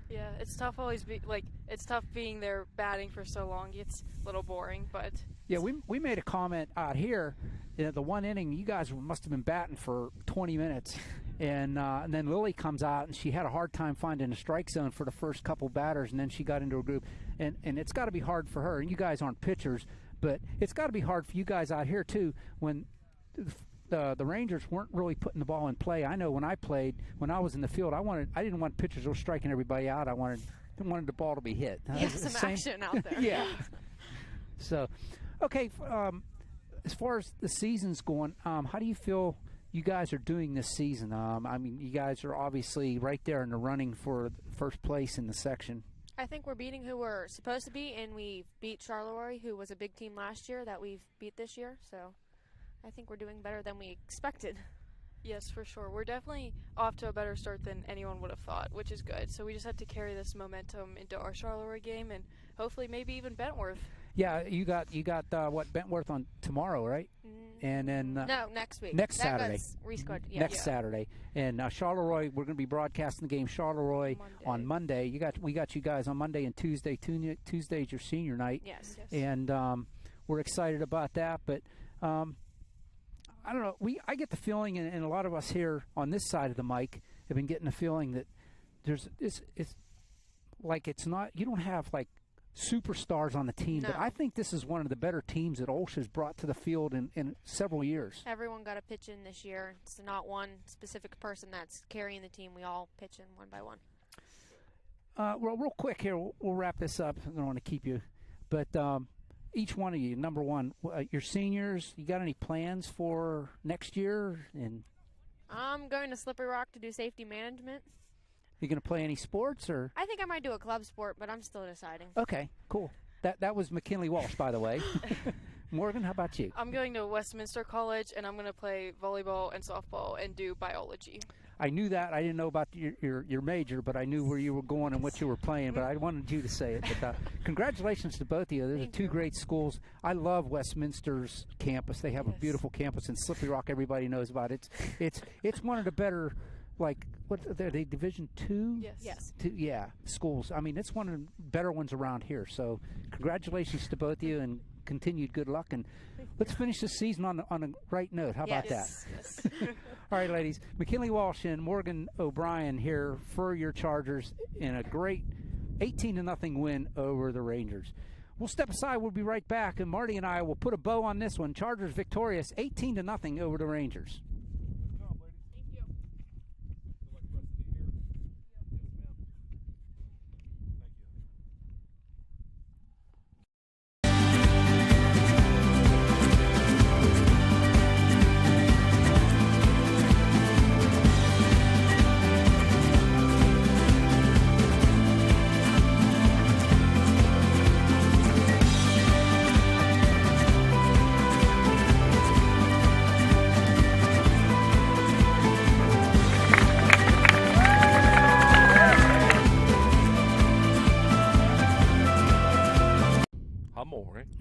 Yeah, it's tough it's tough being there batting for so long. It's a little boring, but yeah, we made a comment out here. The one inning, you guys must have been batting for 20 minutes, and then Lily comes out and she had a hard time finding a strike zone for the first couple batters, and then she got into a groove, and it's got to be hard for her. And you guys aren't pitchers, but it's got to be hard for you guys out here too when the Rangers weren't really putting the ball in play. I know when I played, when I was in the field, I didn't want pitchers who were striking everybody out. I wanted the ball to be hit. Yeah, some action out there. Yeah. So, okay, as far as the season's going, how do you feel you guys are doing this season? I mean, you guys are obviously right there in the running for first place in the section. I think we're beating who we're supposed to be, and we beat Charleroi, who was a big team last year that we've beat this year. So I think we're doing better than we expected. yes, for sure. We're definitely off to a better start than anyone would have thought, which is good. So we just have to carry this momentum into our Charleroi game and hopefully maybe even Bentworth. Yeah, you got what, Bentworth on tomorrow, right? And then no, next week. Next Saturday. Yeah. Next Saturday. And Charleroi, we're going to be broadcasting the game Charleroi on Monday. We got you guys on Monday and Tuesday. Tuesday's your senior night. Yes. And we're excited about that, but I don't know. I get the feeling, and a lot of us here on this side of the mic have been getting the feeling that it's like it's not. You don't have like superstars on the team, No. but I think this is one of the better teams that OLSH has brought to the field in several years. Everyone got a pitch in this year. It's not one specific person that's carrying the team. We all pitch in one by one. Well, real quick here, we'll wrap this up. I don't want to keep you, but each one of you, number one, your seniors, you got any plans for next year? And I'm going to Slippery Rock to do safety management. You going to play any sports, or? I think I might do a club sport, but I'm still deciding. Okay, cool. That was McKinley Walsh, by the way. Morgan, how about you? I'm going to Westminster College, and I'm going to play volleyball and softball and do biology. I knew that. I didn't know about your major, but I knew where you were going and what you were playing. But I wanted you to say it. But congratulations to both of you. Those are two great schools. I love Westminster's campus. They have a beautiful campus in Slippery Rock. Everybody knows about it. It's one of the better, like, what are they, Division II? Yes. Yeah, schools. I mean, it's one of the better ones around here. So congratulations to both of you, and continued good luck. And let's finish the season on a right note. How about that? Yes. All right, ladies. McKinley Walsh and Morgan O'Brien here for your Chargers in a great 18-0 win over the Rangers. We'll step aside. We'll be right back, and Marty and I will put a bow on this one. Chargers victorious 18-0 over the Rangers.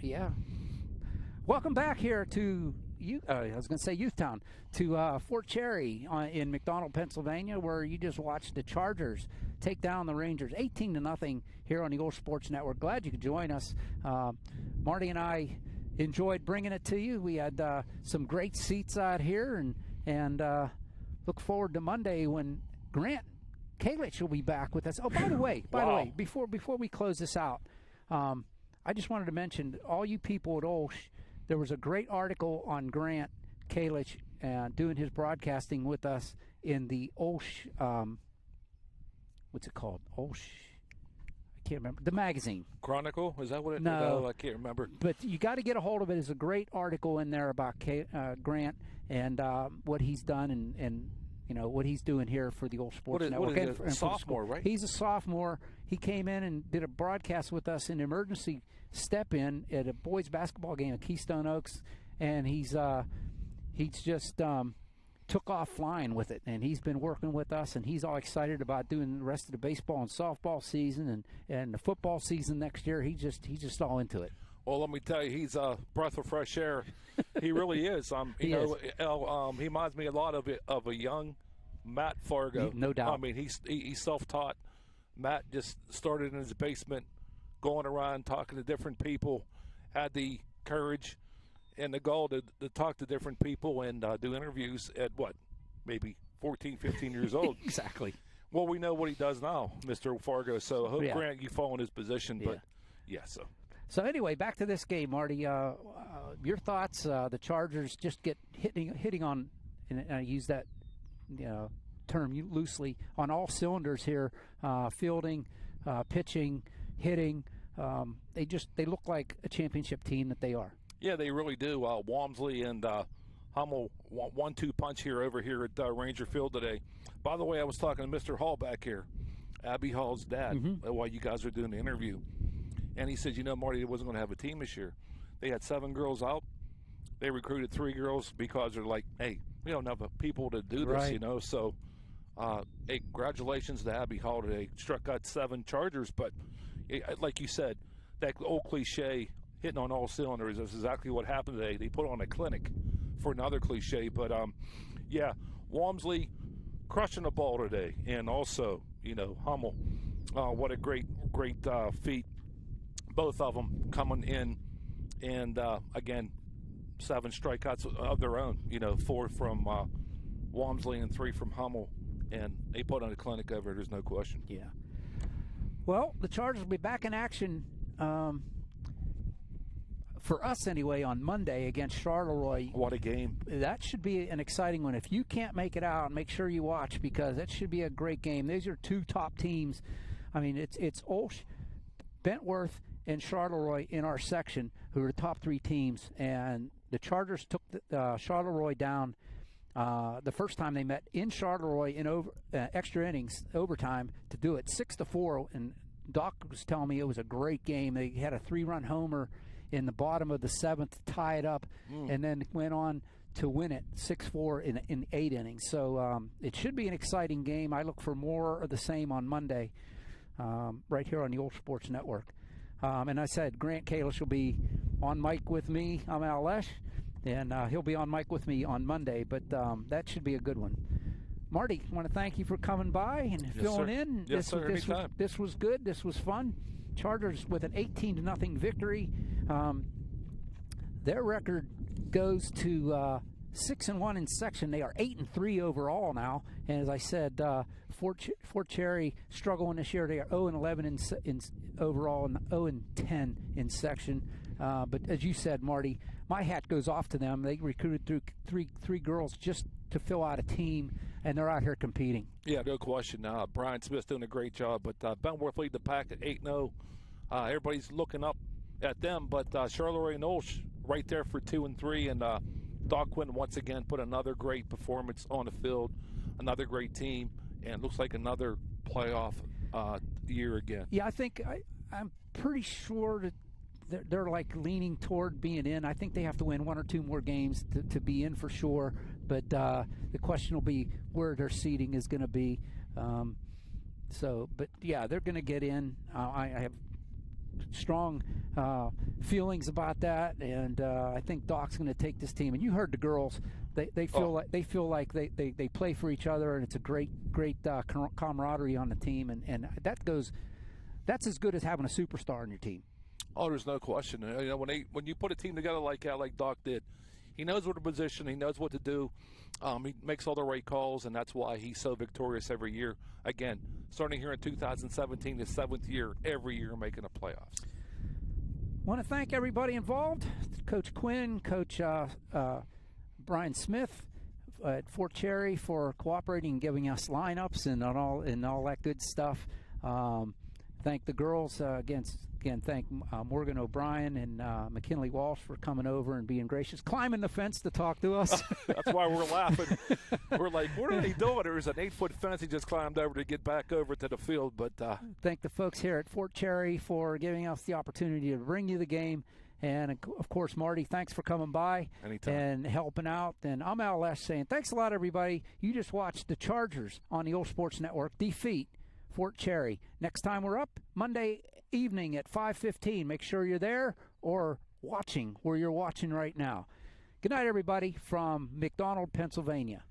Yeah. Welcome back here to I was going to say Youthtown, to Fort Cherry in McDonald, Pennsylvania, where you just watched the Chargers take down the Rangers 18-0 here on the OLSH Sports Network. Glad you could join us. Marty and I enjoyed bringing it to you. We had some great seats out here, and look forward to Monday when Grant Kalich will be back with us. Oh, by the way, before we close this out, I just wanted to mention, all you people at OLSH, there was a great article on Grant Kalich doing his broadcasting with us in the OLSH, what's it called? OLSH, I can't remember. The magazine. Chronicle? Is that what it is? No, I can't remember. But you got to get a hold of it. There's a great article in there about Grant and what he's done and you know, what he's doing here for the OLSH Sports Network. What is he, a sophomore, right? He's a sophomore. He came in and did a broadcast with us in emergency step-in at a boys basketball game at Keystone Oaks, and he's just took off flying with it, and he's been working with us, and he's all excited about doing the rest of the baseball and softball season and the football season next year. He's just all into it. Well, let me tell you, he's a breath of fresh air. He really is. He reminds me a lot of a young Matt Fargo. No doubt. I mean, he's self-taught. Matt just started in his basement, going around talking to different people, had the courage and the goal to talk to different people and do interviews at maybe 14, 15 years old. Exactly. Well, we know what he does now, Mr. Fargo. So I hope, Grant, you fall in his position. But So anyway, back to this game, Marty. Your thoughts? The Chargers just get hitting on, and I use that term loosely, on all cylinders here. Fielding, pitching, hitting. They look like a championship team that they are. Yeah, they really do. Walmsley and Hummel 1-2 punch over here at Ranger Field today. By the way, I was talking to Mr. Hall back here, Abby Hall's dad, while you guys were doing the interview. And he said, Marty, they wasn't going to have a team this year. They had 7 girls out. They recruited 3 girls because they're like, hey, we don't have people to do this, So, hey, congratulations to Abby Hall today. Struck out 7 Chargers, but like you said, that old cliche, hitting on all cylinders, is exactly what happened today. They put on a clinic for another cliche, but Walmsley crushing the ball today, and also, Hummel, what a great feat. Both of them coming in, and again, 7 strikeouts of their own. 4 from Walmsley and 3 from Hummel, and they put on a clinic over it. There's no question. Yeah. Well, the Chargers will be back in action for us anyway on Monday against Charleroi. What a game. That should be an exciting one. If you can't make it out, make sure you watch, because that should be a great game. These are 2 top teams. I mean, it's OLSH, Bentworth, and Charleroi in our section, who are the top 3 teams. And the Chargers took Charleroi down the first time they met in Charleroi in extra innings, overtime, to do it 6-4. And Doc was telling me it was a great game. They had a 3-run homer in the bottom of the 7th to tie it up, and then went on to win it 6-4 in 8 innings. So it should be an exciting game. I look for more of the same on Monday right here on the Old Sports Network. And I said Grant Kalish will be on mic with me. I'm OLSH, and he'll be on mic with me on Monday. But that should be a good one. Marty, I want to thank you for coming by and filling in. Yes, sir. Anytime. This was good. This was fun. Chargers with an 18-0 victory. Their record goes to 6-1 in section. They are 8-3 overall now. And as I said, Fort Cherry struggling this year. They are 0-11 in overall and 0-10 in section. But as you said, Marty, my hat goes off to them. They recruited through three girls just to fill out a team, and they're out here competing. Yeah, no question. Brian Smith's doing a great job, but Bentworth lead the pack at 8-0. Everybody's looking up at them, but Charleroi and OLSH right there for 2-3, and Doc Quinn once again put another great performance on the field, another great team, and looks like another playoff year again. Yeah, I think I'm pretty sure that they're like leaning toward being in. I think they have to win 1 or 2 more games to be in for sure. But the question will be where their seeding is going to be. But yeah, they're going to get in. I have strong feelings about that, and I think Doc's going to take this team. And you heard the girls; they feel like they play for each other, and it's a great camaraderie on the team, and that's as good as having a superstar on your team. Oh, there's no question. You know, when you put a team together like that, like Doc did, he knows what to position. He knows what to do. He makes all the right calls, and that's why he's so victorious every year. Again, starting here in 2017, the 7th year, every year making the playoffs. Want to thank everybody involved, Coach Quinn, Coach Brian Smith at Fort Cherry for cooperating and giving us lineups and all that good stuff. Thank the girls again. Thank Morgan O'Brien and McKinley Walsh for coming over and being gracious, climbing the fence to talk to us. That's why we're laughing. We're like, what are they doing? There was an 8-foot fence he just climbed over to get back over to the field. But thank the folks here at Fort Cherry for giving us the opportunity to bring you the game. And, of course, Marty, thanks for coming by and helping out. And I'm OLSH saying thanks a lot, everybody. You just watched the Chargers on the Old Sports Network defeat Fort Cherry. Next time we're up, Monday evening at 5:15. Make sure you're there or watching where you're watching right now. Good night, everybody, from McDonald, Pennsylvania.